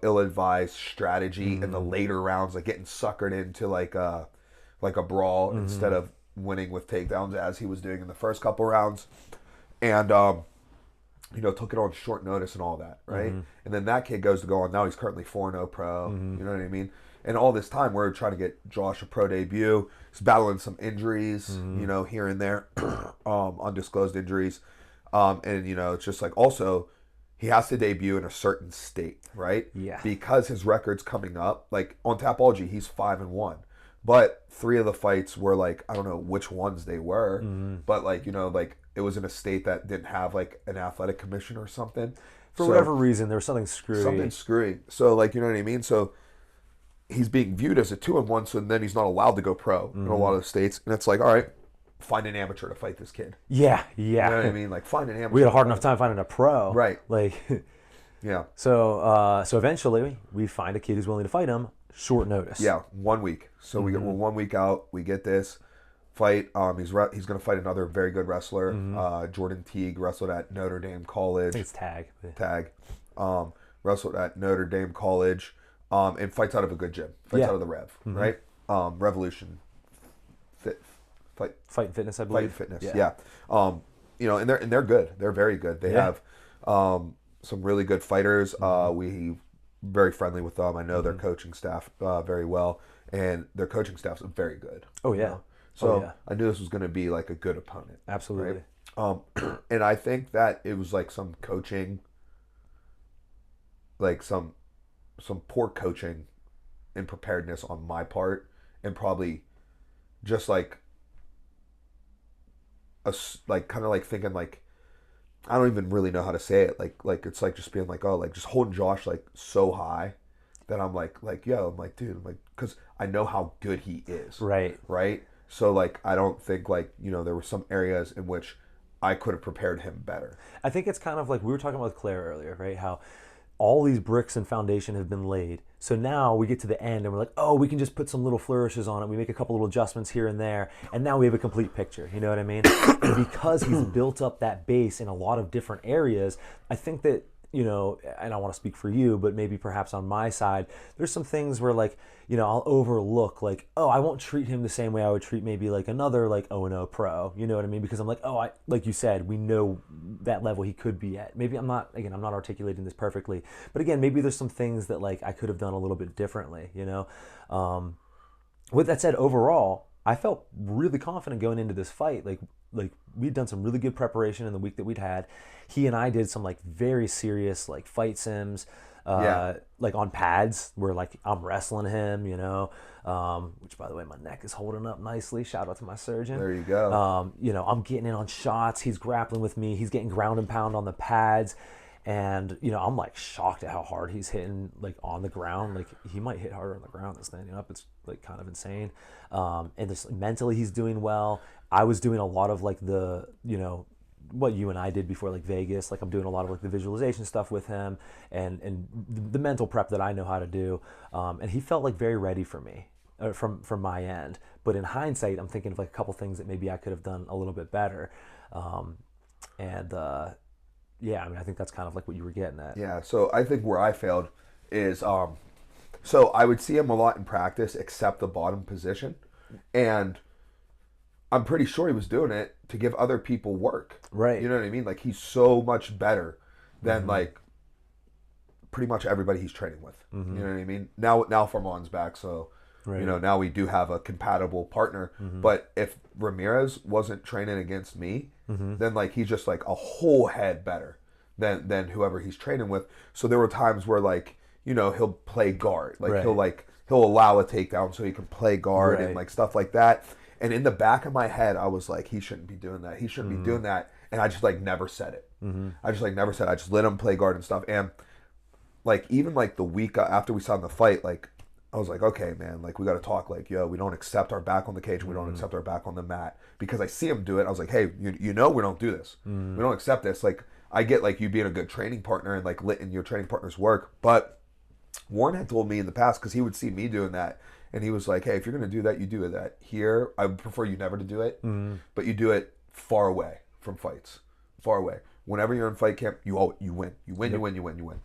[SPEAKER 1] ill-advised strategy in the later rounds, like getting suckered into like a brawl instead of winning with takedowns as he was doing in the first couple rounds, and took it on short notice and all that, right? And then that kid goes to go on. Now he's currently 4-0 pro. You know what I mean? And all this time we're trying to get Josh a pro debut. He's battling some injuries, here and there, undisclosed injuries, and it's just like also. He has to debut in a certain state, right?
[SPEAKER 2] Yeah. Because
[SPEAKER 1] his record's coming up. Like, on Tapology, he's 5-1. But 3 of the fights were, like, I don't know which ones they were. But, like, it was in a state that didn't have, like, an athletic commission or something.
[SPEAKER 2] For whatever reason, there was something screwy.
[SPEAKER 1] So, like, you know what I mean? So, he's being viewed as a 2-1, so then he's not allowed to go pro in a lot of states. And it's like, all right, find an amateur to fight this kid.
[SPEAKER 2] Yeah.
[SPEAKER 1] You know what I mean? Like find an amateur.
[SPEAKER 2] We had a hard enough time finding a pro.
[SPEAKER 1] Right.
[SPEAKER 2] Like,
[SPEAKER 1] yeah.
[SPEAKER 2] So eventually we find a kid who's willing to fight him. Short notice.
[SPEAKER 1] Yeah, 1 week. So we're 1 week out. We get this fight. He's going to fight another very good wrestler. Jordan Teague wrestled at Notre Dame College.
[SPEAKER 2] I think it's Tag.
[SPEAKER 1] Tag. Wrestled at Notre Dame College. And fights out of a good gym. Fights out of the Rev. Right. Revolution.
[SPEAKER 2] Fight and Fitness, I believe.
[SPEAKER 1] Fight and Fitness. Yeah. You know, and they're good. They're very good. They have some really good fighters. We very friendly with them. I know their coaching staff very well, and their coaching staff's very good.
[SPEAKER 2] Oh yeah.
[SPEAKER 1] You know? So I knew this was going to be like a good opponent.
[SPEAKER 2] Absolutely.
[SPEAKER 1] Right? And I think that it was like some coaching, like some poor coaching and preparedness on my part, and probably just like kind of like thinking like, I don't even really know how to say it. Like it's like just being like, oh, like just holding Josh like so high that I'm like, yo, I'm like, dude, I'm like, because I know how good he is.
[SPEAKER 2] Right.
[SPEAKER 1] Right. So like, I don't think like, you know, there were some areas in which I could have prepared him better.
[SPEAKER 2] I think it's kind of like we were talking about with Claire earlier, right? How all these bricks and foundation have been laid. So now we get to the end and we're like, oh, we can just put some little flourishes on it. We make a couple little adjustments here and there. And now we have a complete picture. You know what I mean? And because he's built up that base in a lot of different areas, I think that, you know, and I want to speak for you, but maybe perhaps on my side, there's some things where like, you know, I'll overlook like, oh, I won't treat him the same way I would treat maybe like another like 0-0 pro, you know what I mean? Because I'm like, oh, like you said, we know that level he could be at. Maybe I'm not articulating this perfectly, but again, maybe there's some things that like I could have done a little bit differently, you know? With that said, overall, I felt really confident going into this fight. Like we'd done some really good preparation in the week that we'd had. He and I did some like very serious like fight sims, like on pads where like I'm wrestling him, you know, which by the way, my neck is holding up nicely. Shout out to my surgeon.
[SPEAKER 1] There you go.
[SPEAKER 2] You know, I'm getting in on shots. He's grappling with me. He's getting ground and pound on the pads. And, you know, I'm like shocked at how hard he's hitting like on the ground. Like he might hit harder on the ground than standing up. It's like kind of insane. And just mentally he's doing well. I was doing a lot of like the, you know, what you and I did before like Vegas. Like I'm doing a lot of like the visualization stuff with him and the mental prep that I know how to do. And he felt like very ready for me from my end. But in hindsight, I'm thinking of like a couple things that maybe I could have done a little bit better. Yeah, I mean, I think that's kind of like what you were getting at.
[SPEAKER 1] Yeah, so I think where I failed is, so I would see him a lot in practice, except the bottom position, and I'm pretty sure he was doing it to give other people work.
[SPEAKER 2] Right.
[SPEAKER 1] You know what I mean? Like he's so much better than like pretty much everybody he's training with. You know what I mean? Now Farman's back, so you know now we do have a compatible partner. But if Ramirez wasn't training against me, then like he's just like a whole head better than whoever he's training with. So there were times where like, you know, he'll play guard, like he'll allow a takedown so he can play guard and like stuff like that. And in the back of my head, I was like, he shouldn't be doing that. He shouldn't be doing that. And I just like never said it. I just like never said it. I just let him play guard and stuff. And like even like the week after we saw him the fight, like I was like, okay, man, like we got to talk. Like, yo, we don't accept our back on the cage. And we don't accept our back on the mat, because I see him do it. I was like, hey, you know, we don't do this. We don't accept this. Like I get like you being a good training partner and like letting your training partners work, but Warren had told me in the past, because he would see me doing that, and he was like, hey, if you're going to do that, you do that. Here, I would prefer you never to do it, but you do it far away from fights. Far away. Whenever you're in fight camp, you win. You win.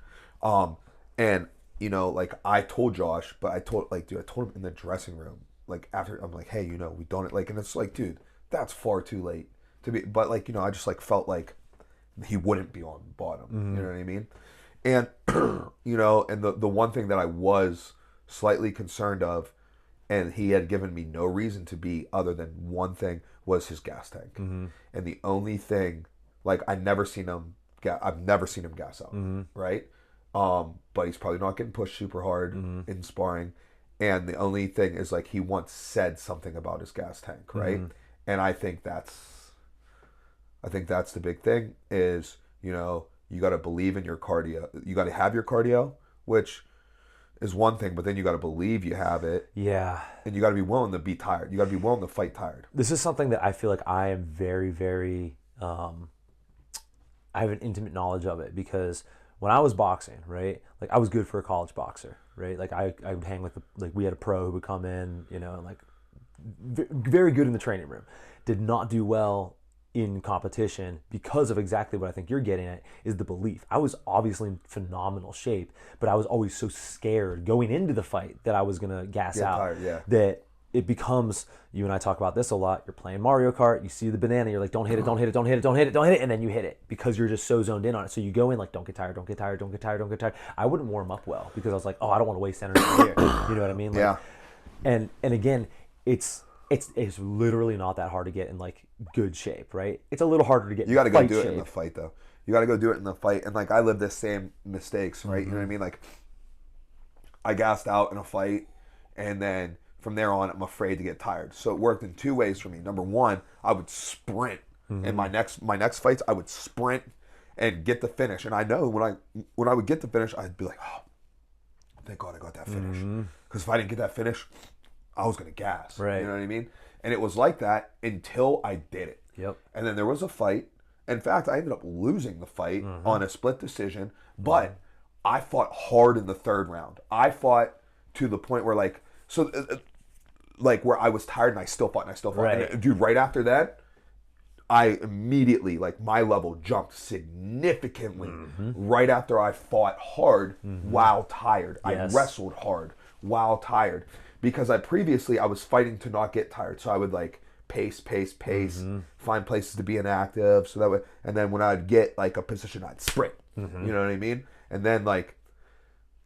[SPEAKER 1] And, you know, like I told Josh, but I told him in the dressing room, like after, I'm like, hey, you know, we don't, like, and it's like, dude, that's far too late to be, but like, you know, I just like felt like he wouldn't be on bottom. You know what I mean? And, you know, and the one thing that I was slightly concerned of, and he had given me no reason to be other than one thing, was his gas tank. And the only thing, like I've never seen him gas out, right? But he's probably not getting pushed super hard in sparring. And the only thing is like he once said something about his gas tank, right? And I think that's the big thing is, you know, you got to believe in your cardio. You got to have your cardio, which is one thing, but then you got to believe you have it.
[SPEAKER 2] Yeah.
[SPEAKER 1] And you got to be willing to be tired. You got to be willing to fight tired.
[SPEAKER 2] This is something that I feel like I am very, very, I have an intimate knowledge of it, because when I was boxing, right, like I was good for a college boxer, right? Like I would hang with, we had a pro who would come in, you know, and like very good in the training room. Did not do well in competition because of exactly what I think you're getting at, is the belief. I was obviously in phenomenal shape, but I was always so scared going into the fight that I was going to gas out.
[SPEAKER 1] Tired, yeah.
[SPEAKER 2] That it becomes, you and I talk about this a lot, you're playing Mario Kart, you see the banana, you're like, don't hit it, don't hit it, don't hit it, don't hit it, don't hit it, and then you hit it because you're just so zoned in on it. So you go in like, don't get tired, don't get tired, don't get tired, don't get tired. I wouldn't warm up well because I was like, oh, I don't want to waste energy here. You know what I mean? Like,
[SPEAKER 1] yeah.
[SPEAKER 2] And again, it's literally not that hard to get in like good shape, right? It's a little harder to get.
[SPEAKER 1] You got to go do
[SPEAKER 2] shape.
[SPEAKER 1] it in the fight, though. You got to go do it in the fight, and like I lived the same mistakes, right? You know what I mean? Like I gassed out in a fight, and then from there on, I'm afraid to get tired. So it worked in two ways for me. Number one, I would sprint. In my next fights, I would sprint and get the finish. And I know when I would get the finish, I'd be like, oh, thank God I got that finish. Because if I didn't get that finish, I was going to gas.
[SPEAKER 2] Right.
[SPEAKER 1] You know what I mean? And it was like that until I did it.
[SPEAKER 2] Yep.
[SPEAKER 1] And then there was a fight. In fact, I ended up losing the fight on a split decision. But I fought hard in the third round. I fought to the point where where I was tired and I still fought.
[SPEAKER 2] Right.
[SPEAKER 1] And, dude, right after that, I immediately, like, my level jumped significantly right after I fought hard while tired.
[SPEAKER 2] Yes.
[SPEAKER 1] I wrestled hard while tired. Because I was fighting to not get tired. So I would like pace, find places to be inactive. So that way, and then when I'd get like a position, I'd sprint. You know what I mean? And then like,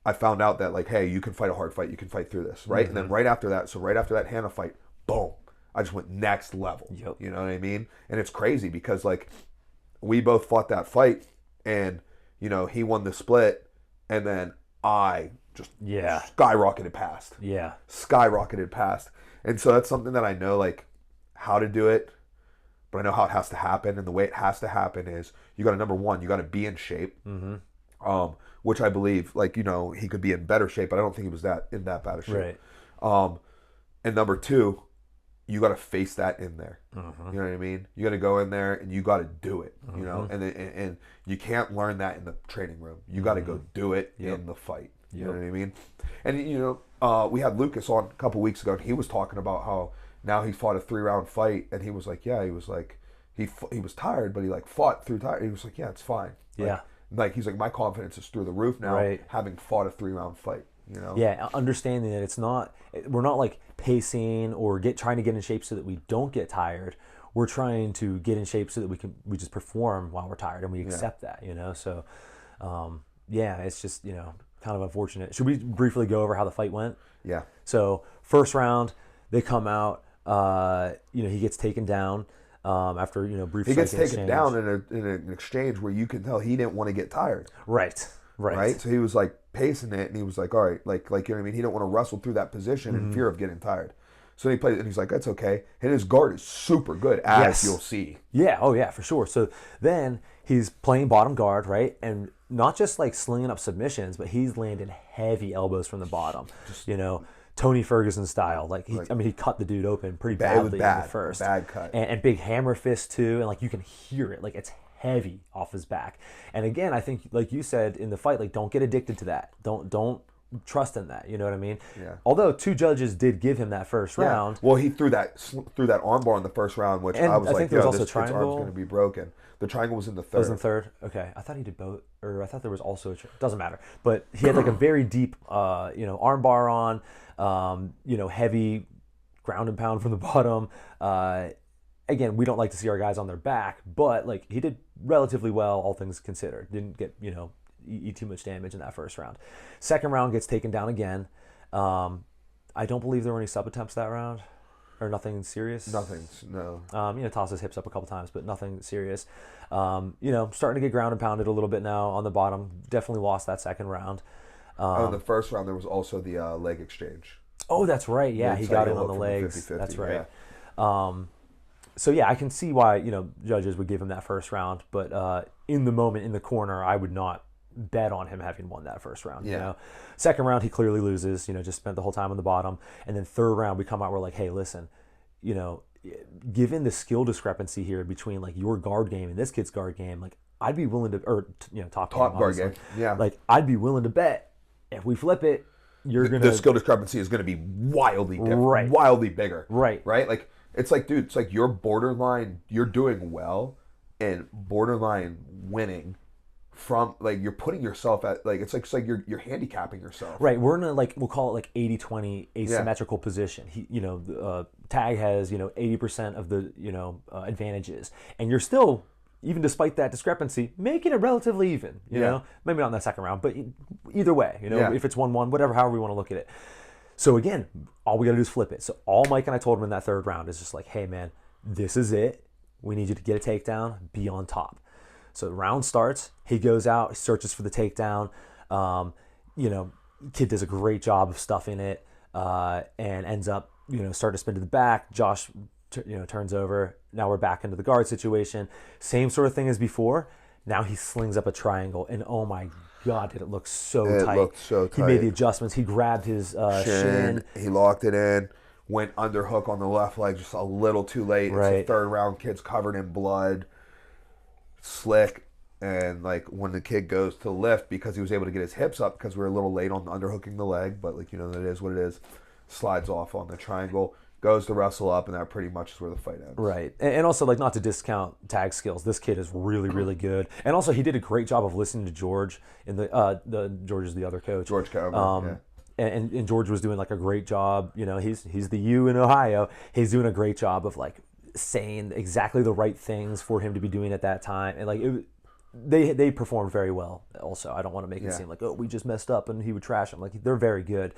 [SPEAKER 1] I found out that like, hey, you can fight a hard fight. You can fight through this, right? And then right after that Hannah fight, boom, I just went next level.
[SPEAKER 2] Yep.
[SPEAKER 1] You know what I mean? And it's crazy because like, we both fought that fight, and you know he won the split, and then I just skyrocketed past.
[SPEAKER 2] Yeah.
[SPEAKER 1] Skyrocketed past. And so that's something that I know like how to do it, but I know how it has to happen. And the way it has to happen is you got to, number one, you got to be in shape. Which I believe, like, you know, he could be in better shape, but I don't think he was in that bad of shape.
[SPEAKER 2] Right.
[SPEAKER 1] And number two, you got to face that in there. You know what I mean? You got to go in there and you got to do it, you know, and you can't learn that in the training room. You got to go do it in the fight. You know what I mean? And, you know, we had Lucas on a couple weeks ago, and he was talking about how now he fought a 3-round fight, and he was like, yeah, he was like, he was tired, but he like fought through tired. He was like, yeah, it's fine. Like he's like, my confidence is through the roof now, having fought a 3-round fight. You know? Yeah,
[SPEAKER 2] understanding that we're not like pacing or trying to get in shape so that we don't get tired. We're trying to get in shape so that we just perform while we're tired, and we accept that, you know. So, it's just, you know, kind of unfortunate. Should we briefly go over how the fight went?
[SPEAKER 1] Yeah.
[SPEAKER 2] So first round, they come out. You know, he gets taken down. After, you know, brief.
[SPEAKER 1] He gets taken down in an exchange where you can tell he didn't want to get tired.
[SPEAKER 2] Right.
[SPEAKER 1] So he was like pacing it, and he was like, all right, like you know what I mean. He didn't want to wrestle through that position in fear of getting tired. So he plays, and he's like, that's okay. And his guard is super good, as you'll see. Yeah.
[SPEAKER 2] Oh yeah, for sure. So then he's playing bottom guard, right, and not just like slinging up submissions, but he's landing heavy elbows from the bottom. You know, Tony Ferguson style. Like he cut the dude open pretty badly in the first.
[SPEAKER 1] Bad cut.
[SPEAKER 2] And big hammer fist too, and like you can hear it. Like it's heavy off his back. And again, I think like you said in the fight, like don't get addicted to that. Don't trust in that. You know what I mean?
[SPEAKER 1] Yeah.
[SPEAKER 2] Although 2 judges did give him that first round.
[SPEAKER 1] Well, he threw that armbar in the first round, which I was like, yo, this arm's going to be broken. The triangle was in the third.
[SPEAKER 2] It was in the third? Okay. I thought he did both, or I thought there was also doesn't matter. But he had like a very deep, you know, armbar on, you know, heavy ground and pound from the bottom. Again, we don't like to see our guys on their back, but like he did relatively well, all things considered. Didn't get, you know, eat too much damage in that first round. Second round gets taken down again. I don't believe there were any sub attempts that round, or nothing serious.
[SPEAKER 1] Nothing, no.
[SPEAKER 2] You know, toss his hips up a couple times, but nothing serious. You know, starting to get ground and pounded a little bit now on the bottom. Definitely lost that second round.
[SPEAKER 1] In the first round, there was also the leg exchange.
[SPEAKER 2] Oh, that's right. Yeah, he got in on the legs. That's right. Yeah. So yeah, I can see why, you know, judges would give him that first round, but in the moment in the corner, I would not bet on him having won that first round.
[SPEAKER 1] Yeah.
[SPEAKER 2] You know, second round he clearly loses. You know, just spent the whole time on the bottom, and then third round we come out, we're like, hey, listen, you know, given the skill discrepancy here between like your guard game and this kid's guard game, like I'd be willing to, or you know, top
[SPEAKER 1] guard game, yeah.
[SPEAKER 2] Like I'd be willing to bet if we flip it, you're gonna
[SPEAKER 1] the skill discrepancy is gonna be wildly different,
[SPEAKER 2] Right.
[SPEAKER 1] wildly bigger,
[SPEAKER 2] Right.
[SPEAKER 1] Like it's like, dude, it's like you're borderline, you're doing well, and borderline winning. From like you're putting yourself at like it's like you're handicapping yourself.
[SPEAKER 2] Right, we're in a like we'll call it like 80-20 asymmetrical position. He, you know, Tag has 80% of the advantages, and you're still, even despite that discrepancy, making it relatively even. You know, maybe not in that second round, but either way, if it's 1-1, whatever, however we want to look at it. So again, all we got to do is flip it. So all Mike and I told him in that third round is just like, hey man, this is it. We need you to get a takedown, be on top. So the round starts, he goes out, he searches for the takedown. Kid does a great job of stuffing it, and ends up, starting to spin to the back. Josh, turns over. Now we're back into the guard situation. Same sort of thing as before. Now he slings up a triangle, and oh my God, did it look so tight.
[SPEAKER 1] It looked so tight.
[SPEAKER 2] He made the adjustments. He grabbed his shin.
[SPEAKER 1] He locked it in, went underhook on the left leg just a little too late.
[SPEAKER 2] Right.
[SPEAKER 1] It's the third round, kid's covered in blood. Slick, and like when the kid goes to lift, because he was able to get his hips up because we were a little late on underhooking the leg, but like that is what it is. Slides off on the triangle, goes to wrestle up, and that pretty much is where the fight ends.
[SPEAKER 2] Right, and also like not to discount Tag's skills. This kid is really, really good, and also he did a great job of listening to George. In the George is the other coach.
[SPEAKER 1] George Comer, yeah.
[SPEAKER 2] And George was doing like a great job. He's the U in Ohio. He's doing a great job of like saying exactly the right things for him to be doing at that time, and like they performed very well. Also, I don't want to make it seem like, oh, we just messed up and he would trash them. Like they're very good.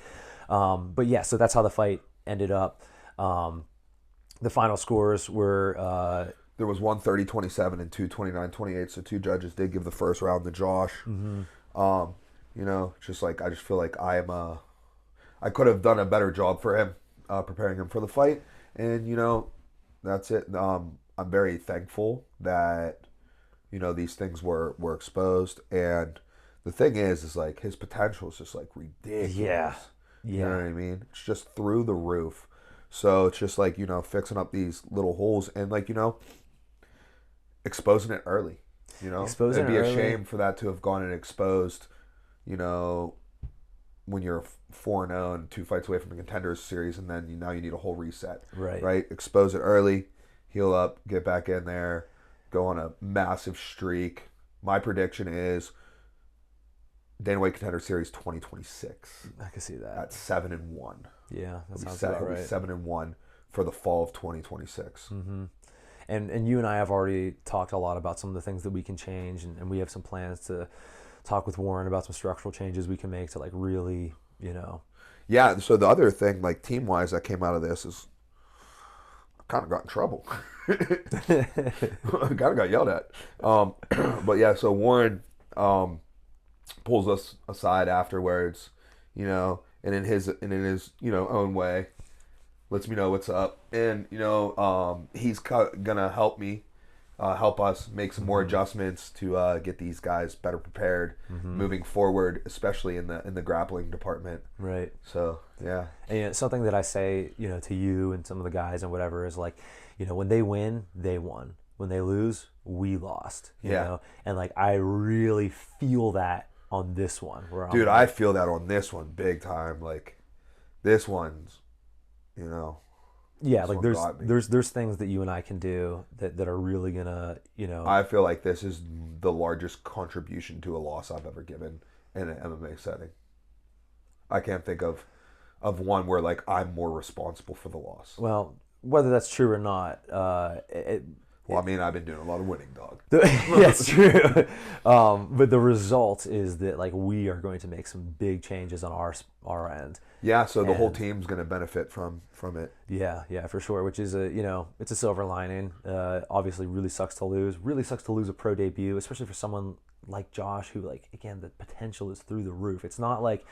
[SPEAKER 2] But yeah, so that's how the fight ended up. The final scores were
[SPEAKER 1] there was 130-27 and 229-28. So two judges did give the first round to Josh. Just like I just feel like I could have done a better job for him, preparing him for the fight, and that's it. I'm very thankful that these things were exposed, and the thing is like his potential is just like ridiculous.
[SPEAKER 2] Yeah.
[SPEAKER 1] You know what I mean? It's just through the roof. So it's just like fixing up these little holes and like exposing it early. It'd be a shame for that to have gone and exposed. When you're 4-0 and 2 fights away from the Contenders series, and then now you need a whole reset. Right. Expose it early, heal up, get back in there, go on a massive streak. My prediction is Dana White Contender Series 2026.
[SPEAKER 2] I can see that.
[SPEAKER 1] At 7-1.
[SPEAKER 2] Yeah, that sounds about right.
[SPEAKER 1] 7-1 for the fall of 2026.
[SPEAKER 2] Mm-hmm. And you and I have already talked a lot about some of the things that we can change, and we have some plans to talk with Warren about some structural changes we can make to like really,
[SPEAKER 1] Yeah, so the other thing, like team-wise, that came out of this is I kind of got in trouble. I kind of got yelled at. But yeah, so Warren pulls us aside afterwards, and in his own way, lets me know what's up, and he's gonna help me. Help us make some more adjustments to get these guys better prepared moving forward, especially in the grappling department.
[SPEAKER 2] Right.
[SPEAKER 1] So yeah.
[SPEAKER 2] And something that I say, to you and some of the guys and whatever is like, when they win, they won. When they lose, we lost. You know? And like I really feel that on this one. Dude,
[SPEAKER 1] I feel that on this one big time. Like this one's,
[SPEAKER 2] Yeah, like there's things that you and I can do that are really gonna,
[SPEAKER 1] I feel like this is the largest contribution to a loss I've ever given in an MMA setting. I can't think of one where like I'm more responsible for the loss.
[SPEAKER 2] Well, whether that's true or not,
[SPEAKER 1] I've been doing a lot of winning, dog.
[SPEAKER 2] That's true. But the result is that like we are going to make some big changes on our end.
[SPEAKER 1] Yeah, so the whole team's going to benefit from it.
[SPEAKER 2] Yeah, for sure. Which is it's a silver lining. Obviously, really sucks to lose. Really sucks to lose a pro debut, especially for someone like Josh, who like again the potential is through the roof. It's not like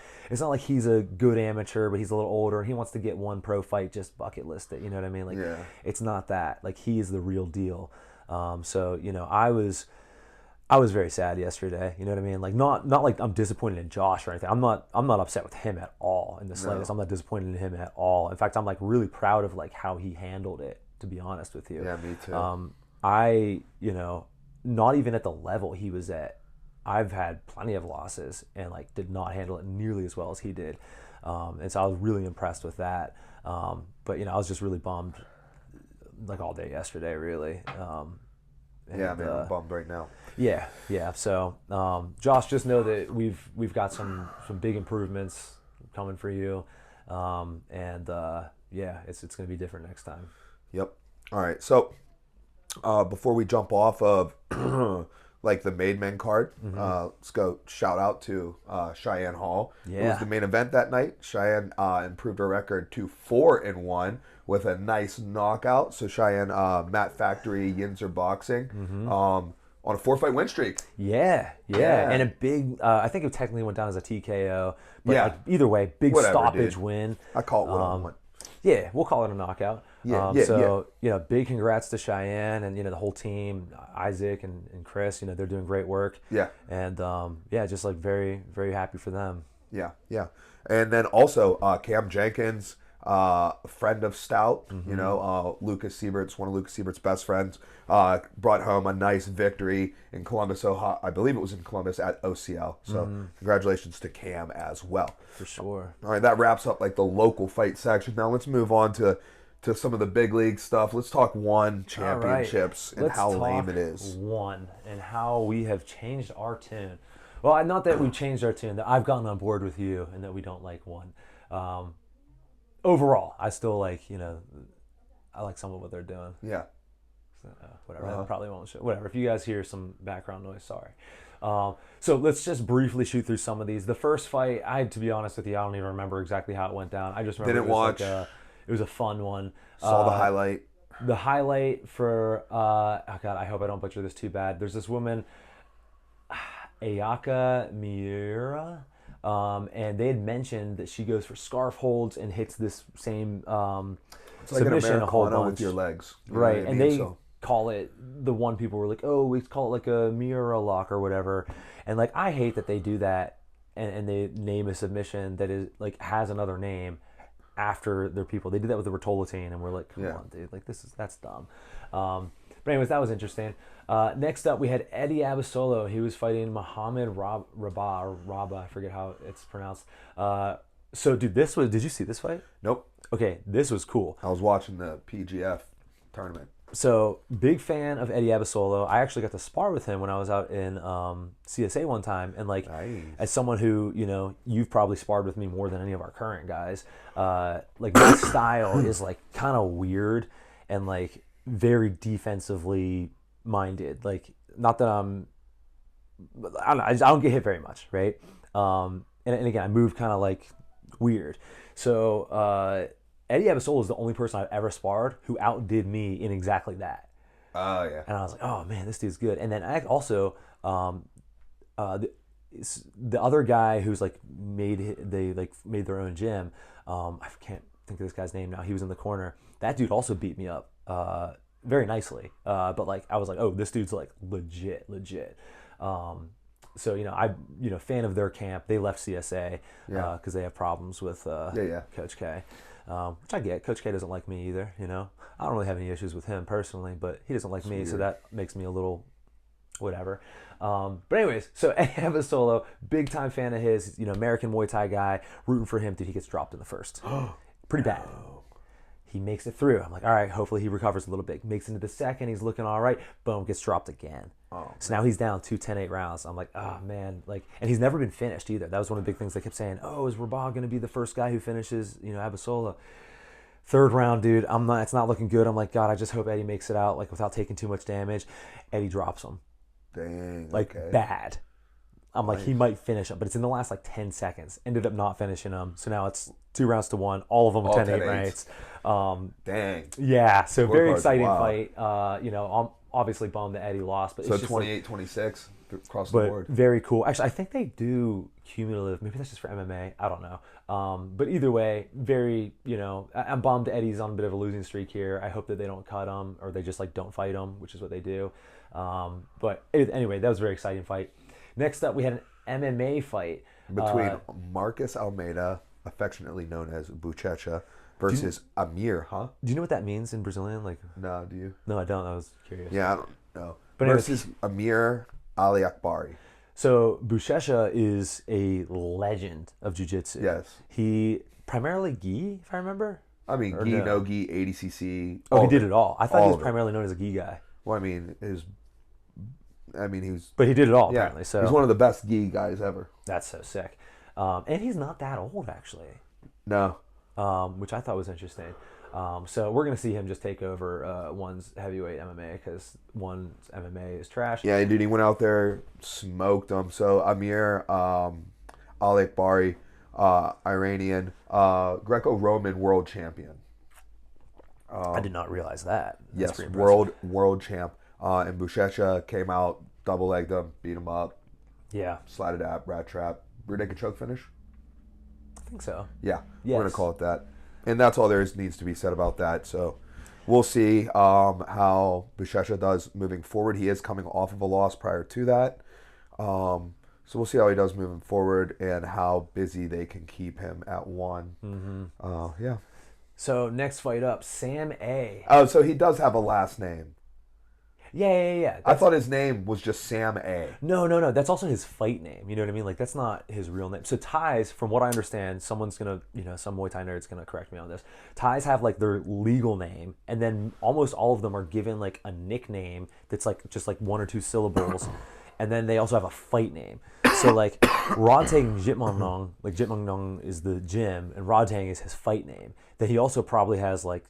[SPEAKER 2] he's a good amateur, but he's a little older and he wants to get one pro fight, just bucket list it. You know what I mean? Like it's not that. Like he is the real deal. So I was I was very sad yesterday. You know what I mean? Like not like I'm disappointed in Josh or anything. I'm not upset with him at all in the slightest. I'm not disappointed in him at all. In fact, I'm like really proud of like how he handled it, to be honest with you.
[SPEAKER 1] Yeah, me too.
[SPEAKER 2] I, not even at the level he was at. I've had plenty of losses and like did not handle it nearly as well as he did. And so I was really impressed with that. But I was just really bummed like all day yesterday, really.
[SPEAKER 1] Yeah, man, I'm bummed right now.
[SPEAKER 2] Yeah. So, Josh, just know that we've got some big improvements coming for you, and it's going to be different next time.
[SPEAKER 1] Yep. All right. So, before we jump off of like the made men card, let's go shout out to Cheyenne Hall.
[SPEAKER 2] Yeah.
[SPEAKER 1] It was the main event that night. Cheyenne improved her record to 4-1 with a nice knockout. So Cheyenne, Matt Factory, Yinzer Boxing, on a 4-fight win streak.
[SPEAKER 2] Yeah. And a big, I think it technically went down as a TKO, but like, either way, big stoppage win.
[SPEAKER 1] I call it 1-on-1.
[SPEAKER 2] Yeah, we'll call it a knockout.
[SPEAKER 1] So
[SPEAKER 2] big congrats to Cheyenne and the whole team, Isaac and Chris. They're doing great work.
[SPEAKER 1] Yeah.
[SPEAKER 2] And just like very, very happy for them.
[SPEAKER 1] Yeah. And then also Cam Jenkins, a friend of Stout, Lucas Siebert's one of Lucas Siebert's best friends, brought home a nice victory in Columbus, Ohio. I believe it was in Columbus at OCL. So congratulations to Cam as well.
[SPEAKER 2] For sure.
[SPEAKER 1] All right, that wraps up like the local fight section. Now let's move on to some of the big league stuff. Let's talk one championships and how lame it is.
[SPEAKER 2] One and how we have changed our tune. Well, not that we've changed our tune. That I've gotten on board with you, and that we don't like one. Overall, I still like, I like some of what they're doing.
[SPEAKER 1] Yeah.
[SPEAKER 2] So, whatever. That probably won't show. Whatever. If you guys hear some background noise, sorry. So let's just briefly shoot through some of these. The first fight, to be honest with you, I don't even remember exactly how it went down. I just remember it was a fun one.
[SPEAKER 1] Saw the highlight.
[SPEAKER 2] The highlight for, oh God, I hope I don't butcher this too bad. There's this woman, Ayaka Miura. And they had mentioned that she goes for scarf holds and hits this same
[SPEAKER 1] it's like
[SPEAKER 2] submission a whole bunch
[SPEAKER 1] with your legs,
[SPEAKER 2] right? And they call it, the one people were like, oh, we call it like a Miura lock or whatever. And like, I hate that they do that and they name a submission that is like has another name after their people. They did that with the Rotolotine, and we're like, come on, dude, like that's dumb. But anyways, that was interesting. Next up, we had Eddie Abasolo. He was fighting Muhammad Rabah. I forget how it's pronounced. So, dude, did you see this fight?
[SPEAKER 1] Nope.
[SPEAKER 2] Okay, this was cool.
[SPEAKER 1] I was watching the PGF tournament.
[SPEAKER 2] So, big fan of Eddie Abasolo. I actually got to spar with him when I was out in CSA one time. And, like, as someone who, you've probably sparred with me more than any of our current guys, like, my style is, like, kind of weird and, like, very defensively minded. Like, not that I don't get hit very much, right? And again, I move kind of like weird. So Eddie Abasolo is the only person I've ever sparred who outdid me in exactly that.
[SPEAKER 1] Oh yeah.
[SPEAKER 2] And I was like, oh man, this dude's good. And then I also the other guy who's like made their own gym. I can't think of this guy's name now. He was in the corner. That dude also beat me up very nicely. But like I was like, oh, this dude's like legit. So I'm fan of their camp. They left CSA because they have problems with Coach K, which I get. Coach K doesn't like me either. I don't really have any issues with him personally, but he doesn't like me, so that makes me a little whatever. But anyways, so Eddie Abasolo, big time fan of his. American Muay Thai guy, rooting for him. Dude, he gets dropped in the first. Pretty bad. He makes it through. I'm like, all right, hopefully he recovers a little bit. Makes it into the second. He's looking all right. Boom, gets dropped again. So now he's down 2 10-8 rounds. I'm like, oh, man. And he's never been finished either. That was one of the big things they kept saying. Oh, is Rabah going to be the first guy who finishes, Abasolo? Third round, dude, it's not looking good. I'm like, God, I just hope Eddie makes it out, without taking too much damage. Eddie drops him.
[SPEAKER 1] Dang.
[SPEAKER 2] Bad. I'm like, he might finish him, but it's in the last 10 seconds. Ended up not finishing him. So now it's 2 rounds to 1. All of them 10-8 ranks.
[SPEAKER 1] Dang.
[SPEAKER 2] Yeah, so very exciting fight. I'm obviously bummed that Eddie lost. But
[SPEAKER 1] so 28-26 through across the
[SPEAKER 2] But
[SPEAKER 1] board.
[SPEAKER 2] very cool. Actually, I think they do cumulative. Maybe that's just for MMA. I don't know. But either way, very, I'm bummed Eddie's on a bit of a losing streak here. I hope that they don't cut him or they just like don't fight him, which is what they do. Anyway, that was a very exciting fight. Next up, we had an MMA fight.
[SPEAKER 1] Between Marcus Almeida, affectionately known as Buchecha, versus Amir, huh?
[SPEAKER 2] Do you know what that means in Brazilian? Like,
[SPEAKER 1] No, do you?
[SPEAKER 2] no, I don't. I was curious.
[SPEAKER 1] Yeah, I don't know.
[SPEAKER 2] But
[SPEAKER 1] Versus Amir Ali Akbari.
[SPEAKER 2] So Buchecha is a legend of jiu-jitsu.
[SPEAKER 1] Yes.
[SPEAKER 2] He primarily gi, if I remember.
[SPEAKER 1] I mean, gi, no gi, ADCC.
[SPEAKER 2] Oh, he did it all. I thought he was
[SPEAKER 1] of it.
[SPEAKER 2] primarily known as a gi guy.
[SPEAKER 1] Well, I mean, he was.
[SPEAKER 2] But he did it all,
[SPEAKER 1] Yeah,
[SPEAKER 2] apparently. So
[SPEAKER 1] he's one of the best gi guys ever.
[SPEAKER 2] that's so sick. And he's not that old, actually,
[SPEAKER 1] No.
[SPEAKER 2] which I thought was interesting. So we're going to see him just take over one's heavyweight MMA because one's MMA is trash.
[SPEAKER 1] Yeah, dude, he went out there, smoked him. So Amir Ali Akbari, Iranian, Greco-Roman world champion.
[SPEAKER 2] I did not realize that. That's
[SPEAKER 1] Yes,
[SPEAKER 2] pretty impressive.
[SPEAKER 1] world champ. And Buchecha came out, double-legged him, beat him up,
[SPEAKER 2] Yeah,
[SPEAKER 1] slided out, rat trap, rear naked choke finish.
[SPEAKER 2] I think so.
[SPEAKER 1] Yeah,
[SPEAKER 2] Yes.
[SPEAKER 1] we're going to call it that. And that's all needs to be said about that. So we'll see how Buchecha does moving forward. He is coming off of a loss prior to that. So we'll see how he does moving forward and how busy they can keep him at one. Mm-hmm. Yeah.
[SPEAKER 2] So next fight up, Sam A.
[SPEAKER 1] Oh, so he does have a last name.
[SPEAKER 2] Yeah.
[SPEAKER 1] I thought his name was just Sam A.
[SPEAKER 2] No. That's also his fight name. You know what I mean? Like, that's not his real name. So ties, from what I understand, someone's going to, some Muay Thai nerd's going to correct me on this. Ties have, like, their legal name, and then almost all of them are given, like, a nickname that's, like, just, like, one or two syllables, and then they also have a fight name. So, like, Rodtang Jitmongnong, like, Jitmongnong is the gym, and Rodtang is his fight name. That he also probably has, like,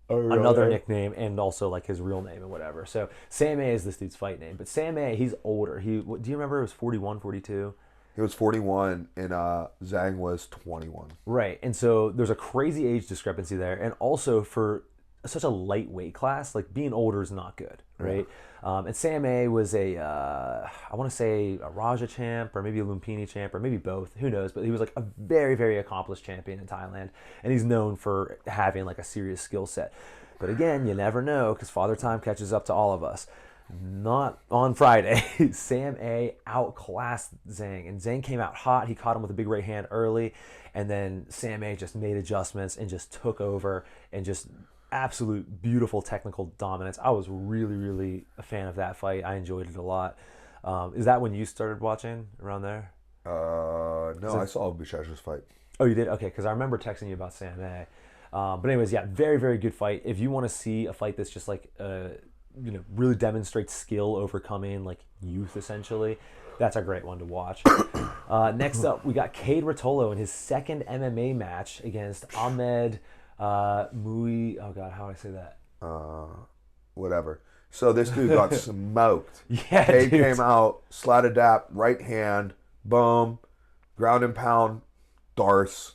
[SPEAKER 2] another nickname and also like his real name and whatever. So Sam A is this dude's fight name, but Sam A, he's older. Do you remember it was 41, 42?
[SPEAKER 1] He was 41 and Zhang was 21.
[SPEAKER 2] Right. And so there's a crazy age discrepancy there. And also for such a lightweight class, like being older is not good, right? And Sam A was I want to say a Raja champ or maybe a Lumpini champ or maybe both, who knows, but he was like a very, very accomplished champion in Thailand, and he's known for having like a serious skill set. But again, you never know because Father Time catches up to all of us. Not on Friday. Sam A outclassed Zhang, and Zhang came out hot. He caught him with a big right hand early, and then Sam A just made adjustments and just took over and just absolute beautiful technical dominance. I was really, really a fan of that fight. I enjoyed it a lot. Is that when you started watching around there?
[SPEAKER 1] No, I saw Buchecha's fight.
[SPEAKER 2] Oh, you did? Okay, because I remember texting you about Sam A. But anyways, yeah, very, very good fight. If you want to see a fight that's just like, really demonstrates skill overcoming like youth essentially, that's a great one to watch. Next up, we got Cade Rotolo in his second MMA match against Ahmed Mui. Oh God, how do I say that?
[SPEAKER 1] Whatever. So this dude got smoked.
[SPEAKER 2] Yeah,
[SPEAKER 1] Cade
[SPEAKER 2] dude.
[SPEAKER 1] came out, slide dap, right hand, boom, ground and pound, Darce,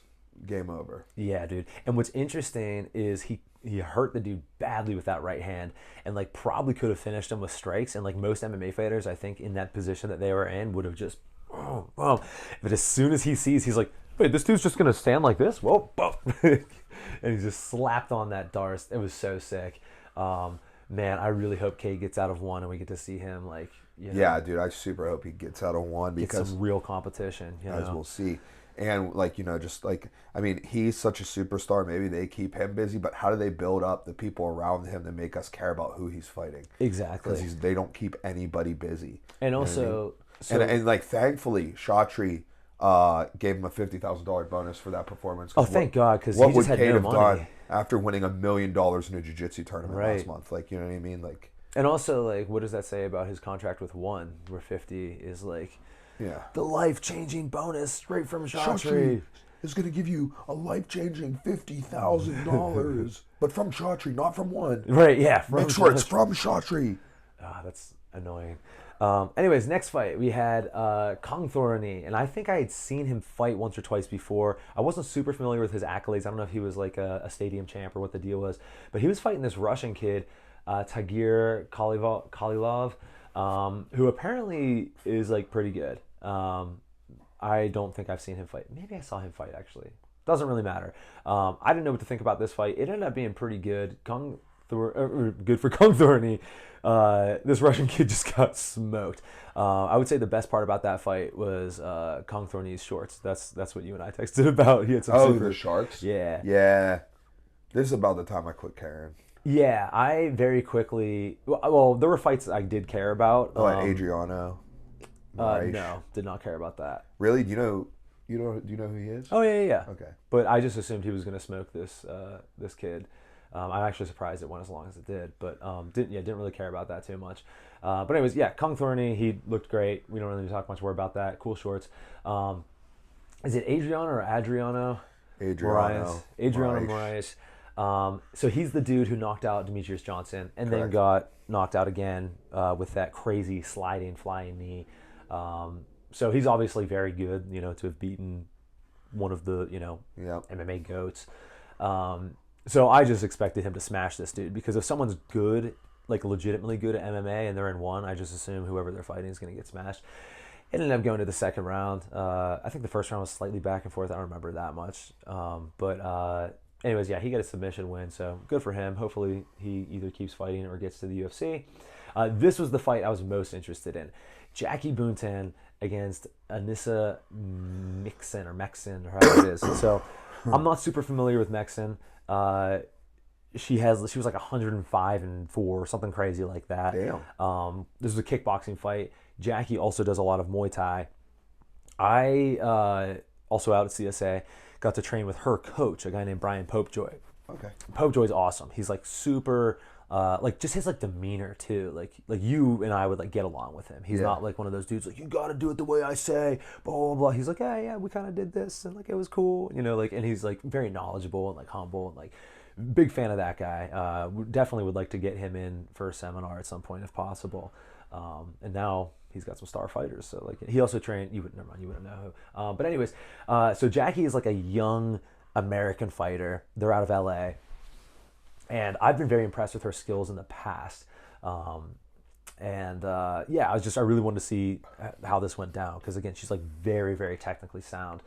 [SPEAKER 1] game over.
[SPEAKER 2] Yeah, dude. And what's interesting is he hurt the dude badly with that right hand, and like probably could have finished him with strikes. And like most MMA fighters, I think in that position that they were in would have just, boom. But as soon as he sees, he's like, wait, this dude's just gonna stand like this? Whoa, boom. And he just slapped on that Darce. It was so sick. Man, I really hope Cade gets out of one and we get to see him like,
[SPEAKER 1] Yeah, dude, I super hope he gets out of one
[SPEAKER 2] get
[SPEAKER 1] because
[SPEAKER 2] some real competition.
[SPEAKER 1] as we'll see. And like, just like, I mean, he's such a superstar. Maybe they keep him busy, but how do they build up the people around him to make us care about who he's fighting?
[SPEAKER 2] Exactly.
[SPEAKER 1] Because they don't keep anybody busy.
[SPEAKER 2] And also, so,
[SPEAKER 1] and like, thankfully, Shatri gave him a $50,000 bonus for that performance.
[SPEAKER 2] oh, thank God, because he
[SPEAKER 1] What
[SPEAKER 2] just
[SPEAKER 1] would
[SPEAKER 2] had
[SPEAKER 1] Cade
[SPEAKER 2] no
[SPEAKER 1] have
[SPEAKER 2] money.
[SPEAKER 1] done after winning $1 million in a jiu-jitsu tournament
[SPEAKER 2] Right.
[SPEAKER 1] last month? Like, you know what I mean? Like,
[SPEAKER 2] And also, like, what does that say about his contract with One, where 50 is like
[SPEAKER 1] yeah.
[SPEAKER 2] the life-changing bonus straight from Shatri?
[SPEAKER 1] Shatri is going to give you a life-changing $50,000, but from Shatri, not from One.
[SPEAKER 2] Right? Yeah.
[SPEAKER 1] Make sure it's from Shatri.
[SPEAKER 2] That's annoying. Anyways, next fight we had Kong Thorny, and I think I had seen him fight once or twice before. I wasn't super familiar with his accolades. I don't know if he was like a stadium champ or what the deal was, but he was fighting this Russian kid, Tagir Kalilov. who apparently is like pretty good. I don't think I've seen him fight. Maybe I saw him fight actually. Doesn't really matter. I didn't know what to think about this fight. It ended up being pretty good. Good for Kung Thorny. This Russian kid just got smoked. I would say the best part about that fight was Kung Thorny's shorts. That's what you and I texted about. He had some
[SPEAKER 1] the sharks?
[SPEAKER 2] Yeah.
[SPEAKER 1] Yeah. This is about the time I quit caring.
[SPEAKER 2] Yeah, I very quickly. Well, there were fights I did care about.
[SPEAKER 1] Adriano.
[SPEAKER 2] No, did not care about that.
[SPEAKER 1] Really? Do you know who he is?
[SPEAKER 2] Oh yeah.
[SPEAKER 1] Okay.
[SPEAKER 2] But I just assumed he was going to smoke this kid. I'm actually surprised it went as long as it did, but didn't really care about that too much. But anyways, yeah, Kung Thorny, he looked great. We don't really talk much more about that. Cool shorts. Is it Adriano or Adriano?
[SPEAKER 1] Adriano
[SPEAKER 2] Moraes. So he's the dude who knocked out Demetrius Johnson and
[SPEAKER 1] Correct.
[SPEAKER 2] then got knocked out again with that crazy sliding flying knee. So he's obviously very good, to have beaten one of the, MMA goats. So I just expected him to smash this dude because if someone's good, like legitimately good at MMA and they're in one, I just assume whoever they're fighting is going to get smashed. It ended up going to the second round. I think the first round was slightly back and forth. I don't remember that much. But anyways, yeah, he got a submission win, so good for him. Hopefully he either keeps fighting or gets to the UFC. This was the fight I was most interested in. Jackie Boontan against Anissa Mixon or however it is. So I'm not super familiar with Mexon. She was like 105-4 or something crazy like that.
[SPEAKER 1] Damn.
[SPEAKER 2] This is a kickboxing fight. Jackie also does a lot of Muay Thai. I also out at CSA got to train with her coach, a guy named Brian Popejoy.
[SPEAKER 1] Okay.
[SPEAKER 2] Popejoy's awesome. He's like super just his like demeanor too. Like you and I would like get along with him. He's not like one of those dudes like you got to do it the way I say. Blah blah blah. He's like yeah, we kind of did this and like it was cool, and he's like very knowledgeable and like humble and like big fan of that guy. Definitely would like to get him in for a seminar at some point if possible. And now he's got some star fighters. So like he also trained. Never mind. You wouldn't know who. But anyways, so Jackie is like a young American fighter. They're out of LA. And I've been very impressed with her skills in the past. I really wanted to see how this went down. Because again, she's like very, very technically sound.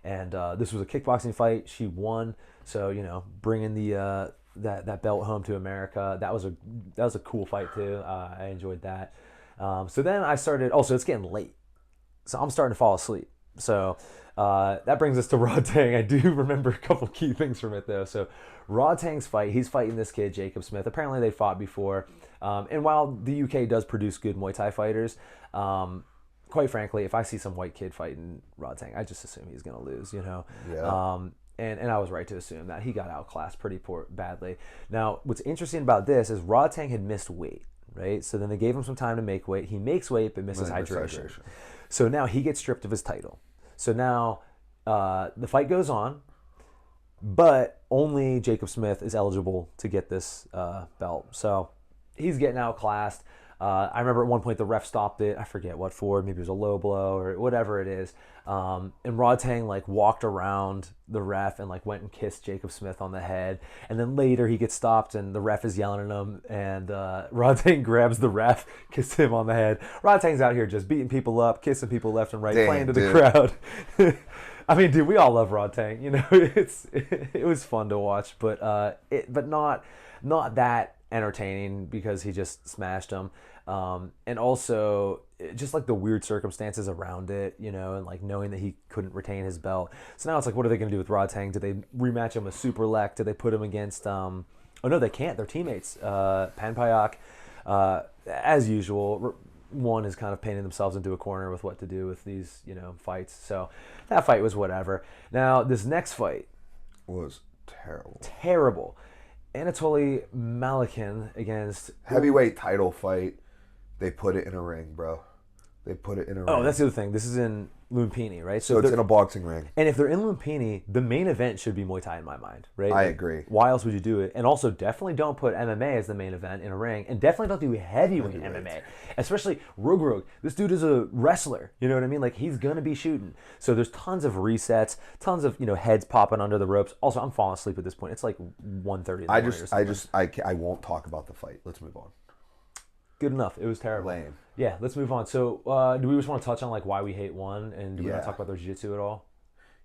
[SPEAKER 2] And this was a kickboxing fight. She won. So, bringing the that belt home to America, that was a cool fight too. I enjoyed that. So then I started, also it's getting late. So I'm starting to fall asleep. So that brings us to Rod Tang. I do remember a couple key things from it though. So Rod Tang's fight, he's fighting this kid, Jacob Smith. Apparently they fought before. And while the UK does produce good Muay Thai fighters, quite frankly, if I see some white kid fighting Rod Tang, I just assume he's going to lose,
[SPEAKER 1] Yeah.
[SPEAKER 2] And I was right to assume that. He got outclassed pretty badly. Now, what's interesting about this is Rod Tang had missed weight, right? So then they gave him some time to make weight. He makes weight but misses hydration. So now he gets stripped of his title. So now the fight goes on, but only Jacob Smith is eligible to get this belt. So he's getting outclassed. I remember at one point the ref stopped it. I forget what for. Maybe it was a low blow or whatever it is. And Rod Tang like walked around the ref and like went and kissed Jacob Smith on the head. And then later he gets stopped and the ref is yelling at him. And Rod Tang grabs the ref, kisses him on the head. Rod Tang's out here just beating people up, kissing people left and right, playing to the crowd. I mean, dude, we all love Rod Tang. It was fun to watch, but not that entertaining because he just smashed him. And also just like the weird circumstances around it, and like knowing that he couldn't retain his belt. So now it's like, what are they going to do with Rod Tang? Do they rematch him with Superlek? Do they put him against, oh no, they can't. They're teammates. Pan Payak, as usual, one is kind of painting themselves into a corner with what to do with these, fights. So that fight was whatever. Now this next fight
[SPEAKER 1] was terrible.
[SPEAKER 2] Terrible. Anatoly Malikin against
[SPEAKER 1] heavyweight title fight. They put it in a ring, bro. They put it in a ring.
[SPEAKER 2] Oh, that's the other thing. This is in Lumpini, right?
[SPEAKER 1] So it's in a boxing ring.
[SPEAKER 2] And if they're in Lumpini, the main event should be Muay Thai in my mind, right?
[SPEAKER 1] I agree.
[SPEAKER 2] Why else would you do it? And also, definitely don't put MMA as the main event in a ring, and definitely don't do heavyweight MMA, especially Rug. This dude is a wrestler. You know what I mean? Like he's gonna be shooting. So there's tons of resets, tons of heads popping under the ropes. Also, I'm falling asleep at this point. It's like 1:30 in the morning.
[SPEAKER 1] I won't talk about the fight. Let's move on.
[SPEAKER 2] Good enough. It was terrible.
[SPEAKER 1] Lame.
[SPEAKER 2] Yeah, let's move on. So, do we just want to touch on like why we hate one, and do we want to talk about their jiu-jitsu at all?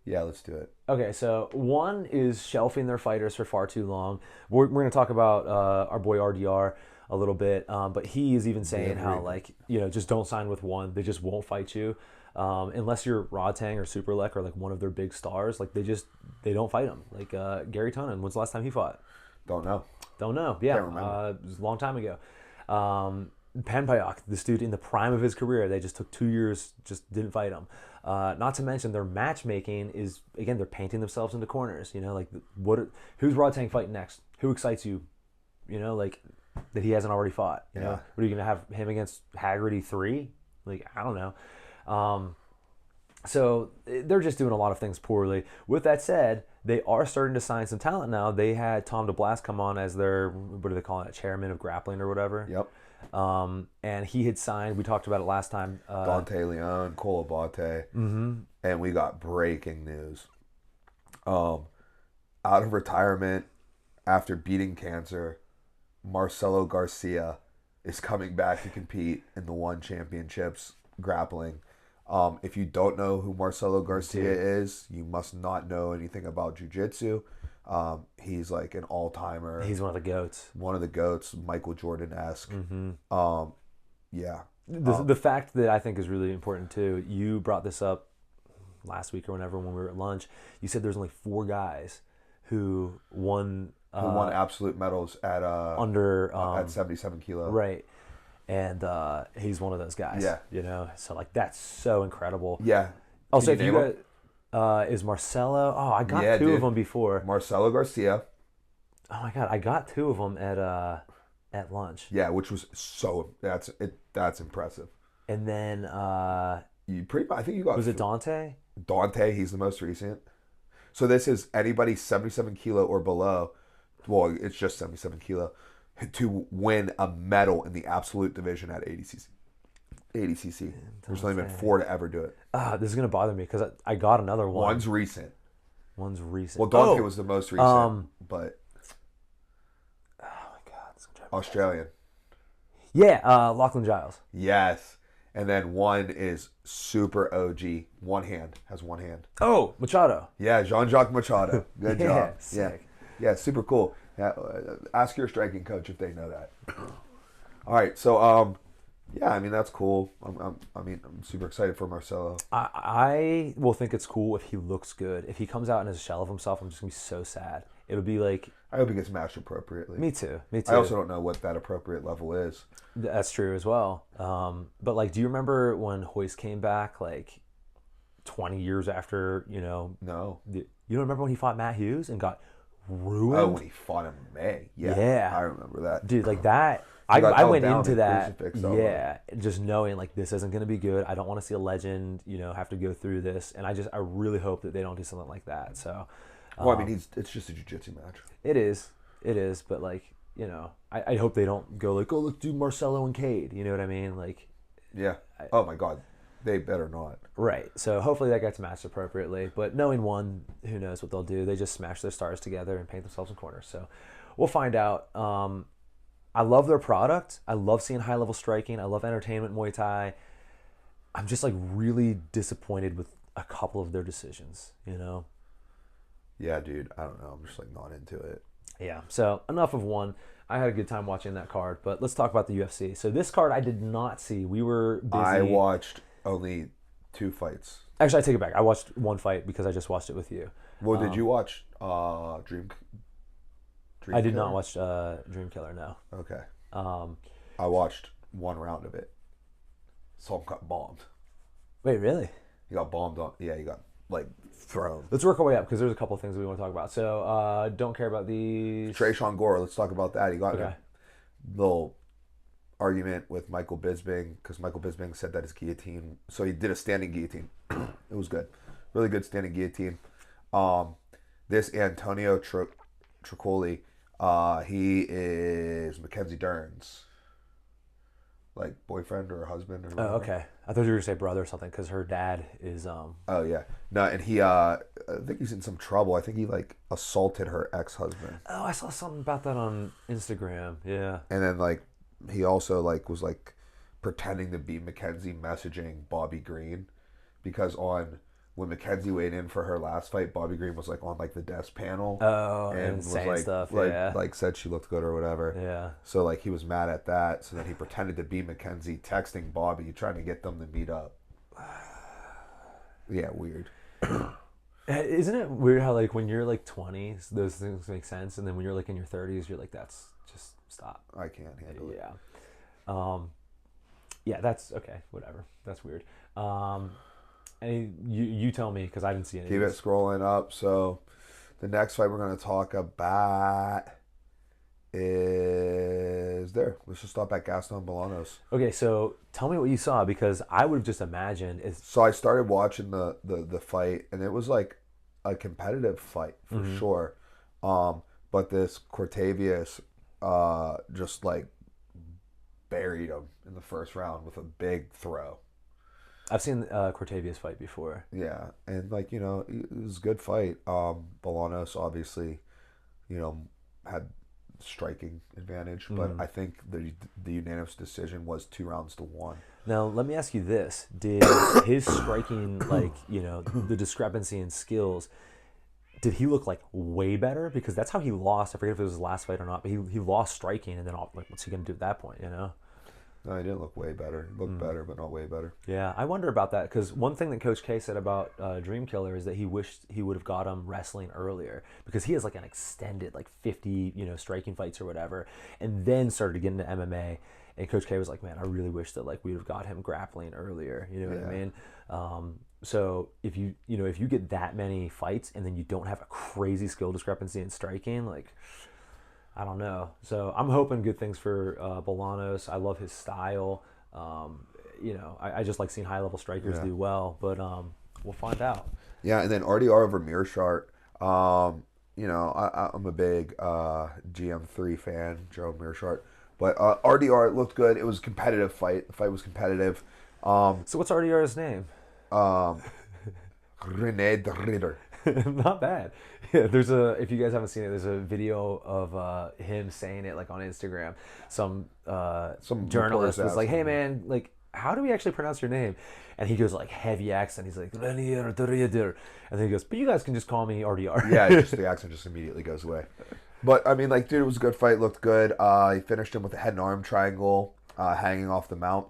[SPEAKER 1] Yeah, let's do it.
[SPEAKER 2] Okay, so one is shelving their fighters for far too long. We're going to talk about our boy RDR a little bit, but he is even saying how like just don't sign with one. They just won't fight you unless you're Rodtang or Superlek or like one of their big stars. Like they don't fight them. Like Gary Tonin. When's the last time he fought?
[SPEAKER 1] Don't know.
[SPEAKER 2] Yeah,
[SPEAKER 1] Can't remember.
[SPEAKER 2] it was a long time ago. Panpayok, this dude in the prime of his career, they just took 2 years, just didn't fight him. Not to mention their matchmaking is, again, they're painting themselves into corners. Like who's Rodtang fighting next? Who excites you? Like that he hasn't already fought. You know, what are you gonna have him against Haggerty 3? Like I don't know. So they're just doing a lot of things poorly. With that said, they are starting to sign some talent now. They had Tom DeBlas come on as their, what do they call it, chairman of grappling or whatever.
[SPEAKER 1] Yep.
[SPEAKER 2] And he had signed, we talked about it last time.
[SPEAKER 1] Dante Leon, Cole Abate. And we got breaking news. Out of retirement after beating cancer, Marcelo Garcia is coming back to compete in the One Championships grappling. If you don't know who Marcelo Garcia is, you must not know anything about jiu-jitsu. He's like an all-timer.
[SPEAKER 2] He's one of the goats.
[SPEAKER 1] Michael Jordan-esque. Yeah.
[SPEAKER 2] The fact that I think is really important too, you brought this up last week or whenever when we were at lunch. You said there's only 4 guys who won
[SPEAKER 1] absolute medals at at 77 kilo.
[SPEAKER 2] Right. And he's one of those guys.
[SPEAKER 1] Yeah.
[SPEAKER 2] So like that's so incredible.
[SPEAKER 1] Yeah.
[SPEAKER 2] Also, if you got is Marcelo. Oh, I got 2 of them before.
[SPEAKER 1] Marcelo Garcia.
[SPEAKER 2] Oh my God, I got 2 of them at lunch.
[SPEAKER 1] Yeah, which was that's impressive.
[SPEAKER 2] And then
[SPEAKER 1] I think you got.
[SPEAKER 2] Was it Dante?
[SPEAKER 1] Dante, he's the most recent. So this is anybody 77 kilo or below. Well, it's just 77 kilo to win a medal in the absolute division at 80cc. 80cc. There's only been 4 to ever do it.
[SPEAKER 2] This is gonna bother me because I got another one.
[SPEAKER 1] One's recent.
[SPEAKER 2] Well,
[SPEAKER 1] Dante was the most recent, but
[SPEAKER 2] oh my God,
[SPEAKER 1] Australian.
[SPEAKER 2] Yeah, Lachlan Giles.
[SPEAKER 1] Yes. And then one is super OG. Has one hand.
[SPEAKER 2] Oh, Machado.
[SPEAKER 1] Yeah, Jean-Jacques Machado. Good job.
[SPEAKER 2] Sick.
[SPEAKER 1] Yeah, super cool. Yeah, ask your striking coach if they know that. All right, so yeah, I mean that's cool. I'm super excited for Marcelo.
[SPEAKER 2] I will think it's cool if he looks good. If he comes out in his shell of himself, I'm just gonna be so sad. It'll be like
[SPEAKER 1] I hope he gets matched appropriately.
[SPEAKER 2] Me too.
[SPEAKER 1] I also don't know what that appropriate level is.
[SPEAKER 2] That's true as well. But like, do you remember when Hoist came back like 20 years after?
[SPEAKER 1] No.
[SPEAKER 2] You don't remember when he fought Matt Hughes and got ruined?
[SPEAKER 1] Oh, when he fought him in May. Yeah. I remember that.
[SPEAKER 2] Dude, like that. I went into that, just knowing like this isn't going to be good. I don't want to see a legend, have to go through this, and I really hope that they don't do something like that. So,
[SPEAKER 1] well, I mean, it's just a jiu-jitsu match.
[SPEAKER 2] It is, but like I hope they don't go like, oh, let's do Marcelo and Cade. You know what I mean? Like,
[SPEAKER 1] yeah. Oh my God, they better not.
[SPEAKER 2] Right. So hopefully that gets matched appropriately. But knowing one, who knows what they'll do? They just smash their stars together and paint themselves in corners. So we'll find out. I love their product. I love seeing high-level striking. I love entertainment Muay Thai. I'm just like really disappointed with a couple of their decisions,
[SPEAKER 1] Yeah, dude. I don't know. I'm just like not into it.
[SPEAKER 2] Yeah. So enough of one. I had a good time watching that card, but let's talk about the UFC. So this card I did not see. We were busy.
[SPEAKER 1] I watched only 2 fights.
[SPEAKER 2] Actually, I take it back. I watched 1 fight because I just watched it with you.
[SPEAKER 1] Well, did you watch Dream
[SPEAKER 2] I did not watch Dream Killer, no.
[SPEAKER 1] Okay. I watched 1 round of it. Someone got bombed.
[SPEAKER 2] Wait, really?
[SPEAKER 1] He got bombed on. Yeah, he got like thrown.
[SPEAKER 2] Let's work our way up because there's a couple of things we want to talk about. So, don't care about these.
[SPEAKER 1] Trayshawn Gore. Let's talk about that. He got a little argument with Michael Bisping because Michael Bisping said that his guillotine. So he did a standing guillotine. It was good, really good standing guillotine. This Antonio Tricoli. He is Mackenzie Dern's like boyfriend or husband or whatever.
[SPEAKER 2] Oh, okay. I thought you were gonna say brother or something because her dad is
[SPEAKER 1] Oh yeah. No, and he I think he's in some trouble. I think he like assaulted her ex-husband.
[SPEAKER 2] Oh, I saw something about that on Instagram. Yeah.
[SPEAKER 1] And then like he also like was like pretending to be Mackenzie messaging Bobby Green because when Mackenzie weighed in for her last fight, Bobby Green was like on like the desk panel
[SPEAKER 2] and
[SPEAKER 1] was
[SPEAKER 2] saying
[SPEAKER 1] like
[SPEAKER 2] stuff,
[SPEAKER 1] like said she looked good or whatever.
[SPEAKER 2] Yeah.
[SPEAKER 1] So like he was mad at that. So then he pretended to be Mackenzie, texting Bobby, trying to get them to meet up. Yeah, weird.
[SPEAKER 2] Isn't it weird how like when you're like 20s, those things make sense, and then when you're like in your 30s, you're like, that's just stop.
[SPEAKER 1] I can't handle it.
[SPEAKER 2] Yeah, that's okay. Whatever. That's weird. And you tell me because I didn't see any.
[SPEAKER 1] Keep it scrolling up. So the next fight we're going to talk about is there. Let's just stop at Gaston Bolanos.
[SPEAKER 2] Okay, so tell me what you saw because I would have just imagined.
[SPEAKER 1] So I started watching the fight and it was like a competitive fight for sure. But this Cortavius just like buried him in the first round with a big throw.
[SPEAKER 2] I've seen Cortavius fight before.
[SPEAKER 1] Yeah, and like, you know, it was a good fight. Bolanos obviously, you know, had striking advantage, but I think the unanimous decision was 2-1.
[SPEAKER 2] Now, let me ask you this. Did his striking, like, you know, the discrepancy in skills, did he look like way better? Because that's how he lost. I forget if it was his last fight or not, but he lost striking, and then like, what's he going to do at that point, you know?
[SPEAKER 1] No, he didn't look way better. He looked better, but not way better.
[SPEAKER 2] Yeah, I wonder about that because one thing that Coach K said about Dream Killer is that he wished he would have got him wrestling earlier because he has like an extended like 50 striking fights or whatever, and then started to get into MMA. And Coach K was like, "Man, I really wish that like we would have got him grappling earlier." You know what I mean? So if you get that many fights and then you don't have a crazy skill discrepancy in striking, like. I don't know. So I'm hoping good things for Bolanos. I love his style. I just like seeing high-level strikers do well, but we'll find out.
[SPEAKER 1] Yeah, and then RDR over Mearshart. I'm a big GM3 fan, Joe Mearshart. But RDR looked good. It was a competitive fight. The fight was competitive.
[SPEAKER 2] So what's RDR's name?
[SPEAKER 1] René de Ridder.
[SPEAKER 2] Not bad. Yeah, if you guys haven't seen it, there's a video of him saying it like on Instagram. Some journalist was like, "Hey man, like how do we actually pronounce your name?" And he goes like heavy accent. He's like, and then he goes, "But you guys can just call me RDR."
[SPEAKER 1] Yeah, the accent just immediately goes away. But I mean, like, dude, it was a good fight. Looked good. He finished him with a head and arm triangle, hanging off the mount,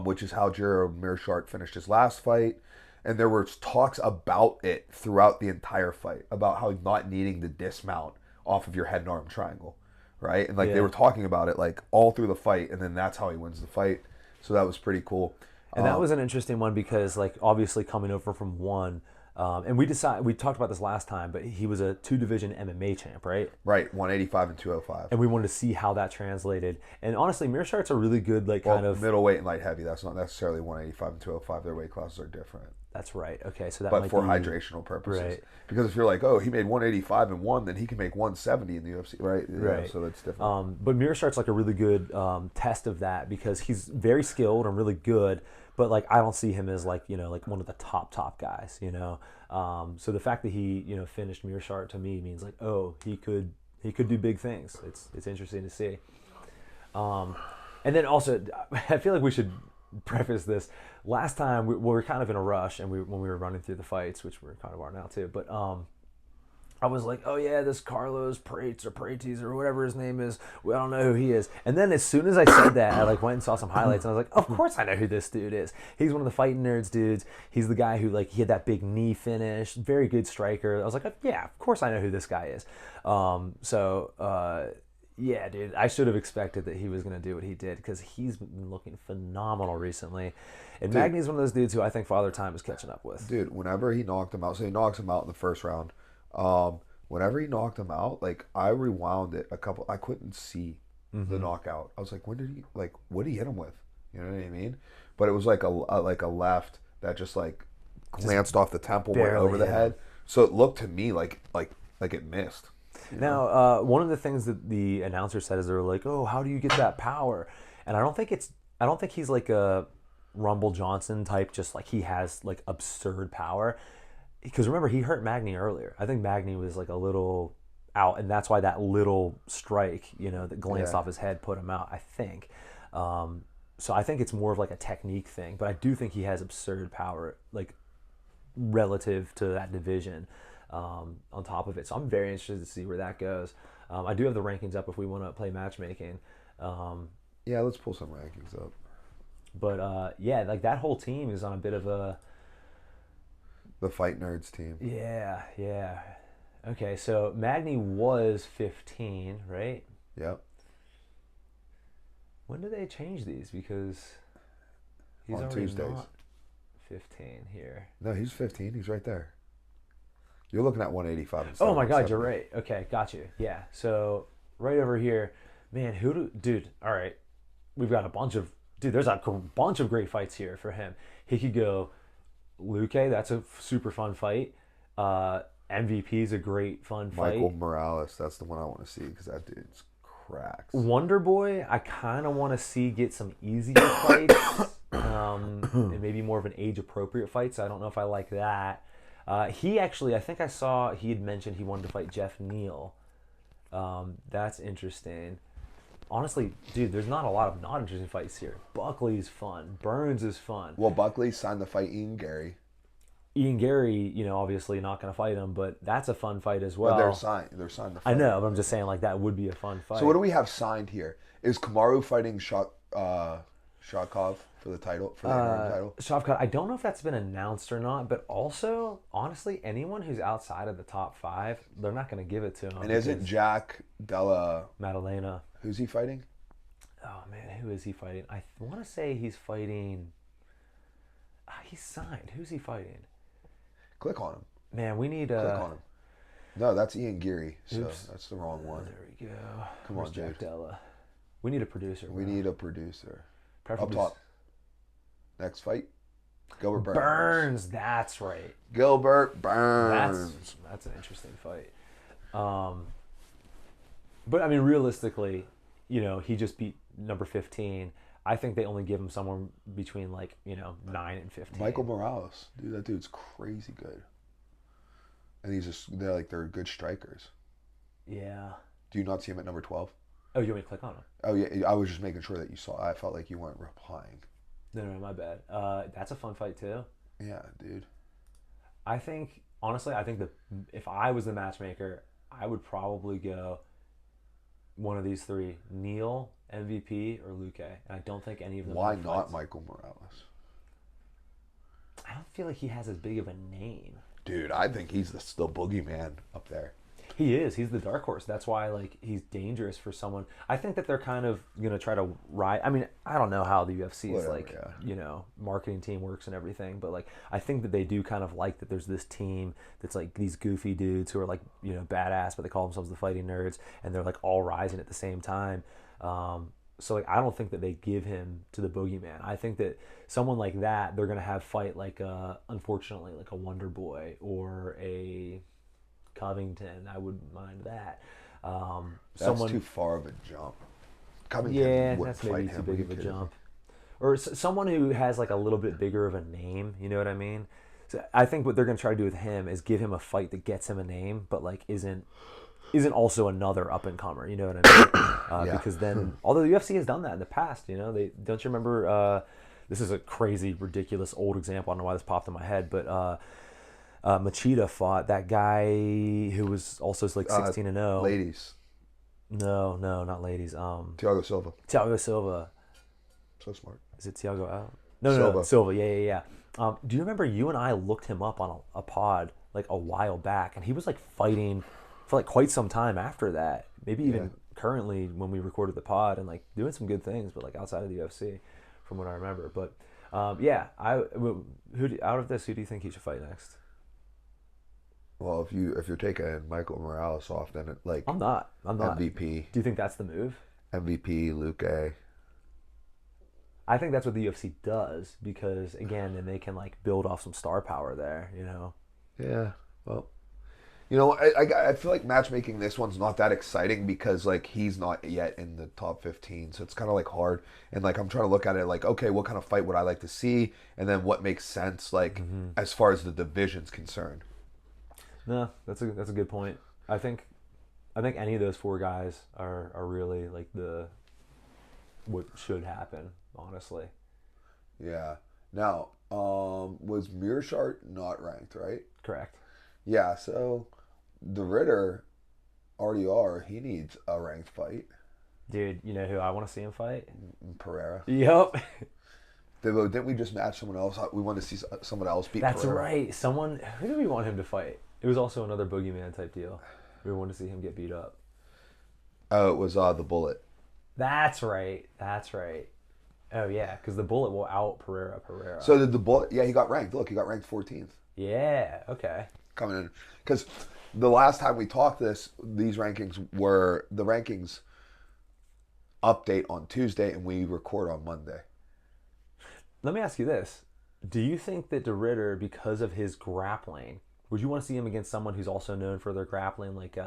[SPEAKER 1] which is how Jiro Mearshart finished his last fight. And there were talks about it throughout the entire fight, about how not needing to dismount off of your head and arm triangle, right? And like they were talking about it like all through the fight, and then that's how he wins the fight. So that was pretty cool.
[SPEAKER 2] And that was an interesting one because like obviously coming over from one, and we talked about this last time, but he was a 2-division MMA champ, right?
[SPEAKER 1] Right, 185 and 205.
[SPEAKER 2] And we wanted to see how that translated. And honestly, Mearshart's a really good kind of
[SPEAKER 1] middleweight and light heavy. That's not necessarily 185 and 205. Their weight classes are different.
[SPEAKER 2] That's right. Okay, so that
[SPEAKER 1] but
[SPEAKER 2] might
[SPEAKER 1] for
[SPEAKER 2] be,
[SPEAKER 1] hydrational purposes,
[SPEAKER 2] right.
[SPEAKER 1] Because if you're like, oh, he made 185 and won, then he can make 170 in the UFC, right?
[SPEAKER 2] Right.
[SPEAKER 1] So that's different.
[SPEAKER 2] But Mearshart's like a really good test of that because he's very skilled and really good, but like I don't see him as like like one of the top guys. So the fact that he finished Mearshart to me means like he could do big things. It's interesting to see. And then also I feel like we should preface this. Last time we were kind of in a rush, and when we were running through the fights, which we kind of are now too. But I was like, oh yeah, this Carlos Prates or whatever his name is. We don't know who he is. And then as soon as I said that, I like went and saw some highlights, and I was like, of course I know who this dude is. He's one of the Fighting Nerds dudes. He's the guy who like he had that big knee finish, very good striker. I was like, yeah, of course I know who this guy is. Yeah, dude, I should have expected that he was going to do what he did because he's been looking phenomenal recently. And Magny's one of those dudes who I think Father Time is catching up with.
[SPEAKER 1] Dude, whenever he knocked him out, so he knocks him out in the first round. Whenever he knocked him out, like I rewound it I couldn't see the knockout. I was like, what did he hit him with? You know what I mean? But it was like a left that just like glanced off the temple, went over the head. So it looked to me like it missed.
[SPEAKER 2] Now, one of the things that the announcer said is they were like, "Oh, how do you get that power?" And I don't think he's like a Rumble Johnson type, just like he has like absurd power. Because remember, he hurt Magny earlier. I think Magny was like a little out, and that's why that little strike, that glanced off his head put him out, I think. So I think it's more of like a technique thing, but I do think he has absurd power, like relative to that division on top of it. So I'm very interested to see where that goes. I do have the rankings up if we want to play matchmaking.
[SPEAKER 1] Yeah, let's pull some rankings up.
[SPEAKER 2] But yeah, like that whole team is on a bit of
[SPEAKER 1] the Fight Nerds team.
[SPEAKER 2] Yeah. Okay, so Magny was 15, right?
[SPEAKER 1] Yep.
[SPEAKER 2] When did they change these? Because he's
[SPEAKER 1] on
[SPEAKER 2] already
[SPEAKER 1] Tuesdays.
[SPEAKER 2] Not 15 here.
[SPEAKER 1] No, he's 15. He's right there. You're looking at 185.
[SPEAKER 2] Oh my God, you're right. Okay, got you. Yeah, so right over here, man. Dude? All right, we've got a bunch of There's a bunch of great fights here for him. He could go Luque. That's a super fun fight. MVP is a great fun fight.
[SPEAKER 1] Michael Morales. That's the one I want to see because that dude's cracks.
[SPEAKER 2] Wonder Boy, I kind of want to see get some easier fights, and maybe more of an age-appropriate fight. So I don't know if I like that. He actually, I think I saw he had mentioned he wanted to fight Jeff Neal. That's interesting. Honestly, dude, there's not a lot of not interesting fights here. Buckley's fun. Burns is fun.
[SPEAKER 1] Well, Buckley signed to fight Ian Gary.
[SPEAKER 2] Ian Gary, obviously not going to fight him, but that's a fun fight as well.
[SPEAKER 1] But they're signed to fight.
[SPEAKER 2] I know, but I'm just saying, like, that would be a fun fight.
[SPEAKER 1] So what do we have signed here? Is Kamaru fighting Shavkov for the title, for the interim title?
[SPEAKER 2] Shavkov, I don't know if that's been announced or not, but also, honestly, anyone who's outside of the top 5, they're not going to give it to him.
[SPEAKER 1] And isn't Jack Della
[SPEAKER 2] Maddalena?
[SPEAKER 1] Who's he fighting?
[SPEAKER 2] Oh, man, who is he fighting? I want to say he's fighting... he's signed. Who's he fighting?
[SPEAKER 1] Click on him.
[SPEAKER 2] Man, we need...
[SPEAKER 1] Click on him. No, that's Ian Geary, so that's the wrong one.
[SPEAKER 2] There we go.
[SPEAKER 1] Come on, Jack
[SPEAKER 2] Della. We need a producer.
[SPEAKER 1] We need a producer.
[SPEAKER 2] Preferably
[SPEAKER 1] Up top. Next fight. Gilbert Burns.
[SPEAKER 2] Burns, that's right.
[SPEAKER 1] Gilbert Burns.
[SPEAKER 2] That's an interesting fight. But I mean, realistically, he just beat number 15. I think they only give him somewhere between 9 and 15.
[SPEAKER 1] Michael Morales, dude, that dude's crazy good. And they're good strikers.
[SPEAKER 2] Yeah.
[SPEAKER 1] Do you not see him at number 12?
[SPEAKER 2] Oh, you want me to click on him?
[SPEAKER 1] Oh yeah, I was just making sure that you saw. I felt like you weren't replying.
[SPEAKER 2] No, my bad. That's a fun fight too.
[SPEAKER 1] Yeah, dude.
[SPEAKER 2] I think that if I was the matchmaker, I would probably go one of these 3: Neal, MVP, or Luque. And I don't think any of them.
[SPEAKER 1] Why not Michael Morales?
[SPEAKER 2] I don't feel like he has as big of a name.
[SPEAKER 1] Dude, I think he's the boogeyman up there.
[SPEAKER 2] He is. He's the dark horse. That's why he's dangerous for someone. I think that they're kind of going to try to ride. I mean, I don't know how the UFC's marketing team works and everything, but I think that they do kind of like that there's this team that's these goofy dudes who are badass, but they call themselves the Fighting Nerds, and they're all rising at the same time. So I don't think that they give him to the boogeyman. I think that someone like that, they're going to have fight unfortunately, a Wonder Boy or a Covington. I wouldn't mind that.
[SPEAKER 1] That's too far of a jump. Covington
[SPEAKER 2] that's maybe too big of a jump. Or someone who has a little bit bigger of a name. You know what I mean? So I think what they're going to try to do with him is give him a fight that gets him a name, but isn't also another up and comer. You know what I mean?
[SPEAKER 1] Yeah.
[SPEAKER 2] Because then, although the UFC has done that in the past, they don't you remember? This is a crazy, ridiculous old example. I don't know why this popped in my head, but. Machida fought that guy who was also 16-0.
[SPEAKER 1] Ladies.
[SPEAKER 2] No, not ladies.
[SPEAKER 1] Thiago Silva. So smart.
[SPEAKER 2] Is it Thiago out? No, Silva. Yeah. Do you remember you and I looked him up on a pod a while back, and he was fighting for quite some time after that. Maybe even currently when we recorded the pod and doing some good things, but outside of the UFC, from what I remember. But out of this, who do you think he should fight next?
[SPEAKER 1] Well, if you're taking Michael Morales off, then
[SPEAKER 2] I'm not
[SPEAKER 1] MVP.
[SPEAKER 2] Do you think that's the move?
[SPEAKER 1] MVP, Luque.
[SPEAKER 2] I think that's what the UFC does because again, then they can build off some star power there.
[SPEAKER 1] Yeah. Well, I feel like matchmaking this one's not that exciting because he's not yet in the top 15, so it's kind of hard. And I'm trying to look at it okay, what kind of fight would I like to see, and then what makes sense as far as the division's concerned.
[SPEAKER 2] No, that's a good point. I think I think any of those 4 guys are really like what should happen, honestly.
[SPEAKER 1] Yeah. Now, was Mearshart not ranked, right?
[SPEAKER 2] Correct.
[SPEAKER 1] Yeah, so the Ritter, RDR, he needs a ranked fight.
[SPEAKER 2] Dude, you know who I want to see him fight?
[SPEAKER 1] Pereira.
[SPEAKER 2] Yep.
[SPEAKER 1] Didn't we just match someone else? We want to see someone else beat
[SPEAKER 2] That's
[SPEAKER 1] Pereira.
[SPEAKER 2] right. Who do we want him to fight? It was also another boogeyman type deal. We wanted to see him get beat up.
[SPEAKER 1] Oh, it was the Bullet.
[SPEAKER 2] That's right. Oh, yeah, because the Bullet will out Pereira.
[SPEAKER 1] So did the Bullet? Yeah, he got ranked. Look, he got ranked 14th.
[SPEAKER 2] Yeah, okay.
[SPEAKER 1] Coming in. Because the last time we talked these rankings were the rankings update on Tuesday, and we record on Monday.
[SPEAKER 2] Let me ask you this. Do you think that De Ridder, because of his grappling, would you want to see him against someone who's also known for their grappling? Like,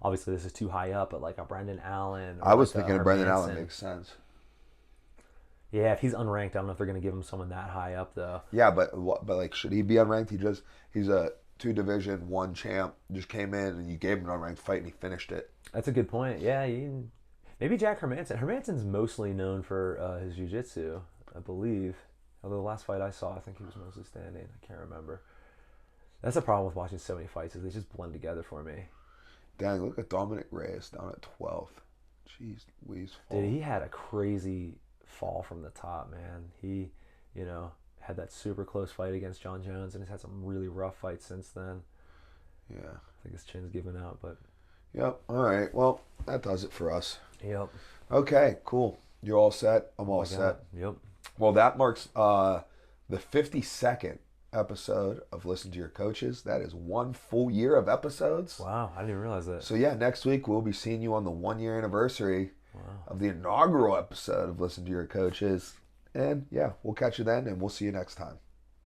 [SPEAKER 2] obviously this is too high up, but like a Brendan Allen.
[SPEAKER 1] I was thinking of Brendan Allen. Makes sense.
[SPEAKER 2] Yeah, if he's unranked, I don't know if they're going to give him someone that high up, though.
[SPEAKER 1] Yeah, but like, should he be unranked? He's a 2 Division 1 champ. Just came in and you gave him an unranked fight and he finished it.
[SPEAKER 2] That's a good point. Yeah, maybe Jack Hermanson. Hermanson's mostly known for his jiu-jitsu, I believe. Although the last fight I saw, I think he was mostly standing. I can't remember. That's the problem with watching so many fights is they just blend together for me.
[SPEAKER 1] Dang, look at Dominic Reyes down at 12th. Jeez, Louise.
[SPEAKER 2] Dude, he had a crazy fall from the top, man. He, had that super close fight against John Jones, and he's had some really rough fights since then.
[SPEAKER 1] Yeah.
[SPEAKER 2] I think his chin's given out, but...
[SPEAKER 1] Yep. All right. Well, that does it for us.
[SPEAKER 2] Yep.
[SPEAKER 1] Okay, cool. You're all set? I'm all set.
[SPEAKER 2] Yep.
[SPEAKER 1] Well, that marks the 52nd episode of Listen to Your Coaches. That is 1 full year of episodes.
[SPEAKER 2] Wow, I didn't even realize that.
[SPEAKER 1] So, yeah, next week we'll be seeing you on the 1-year anniversary of the inaugural episode of Listen to Your Coaches. And, yeah, we'll catch you then, and we'll see you next time.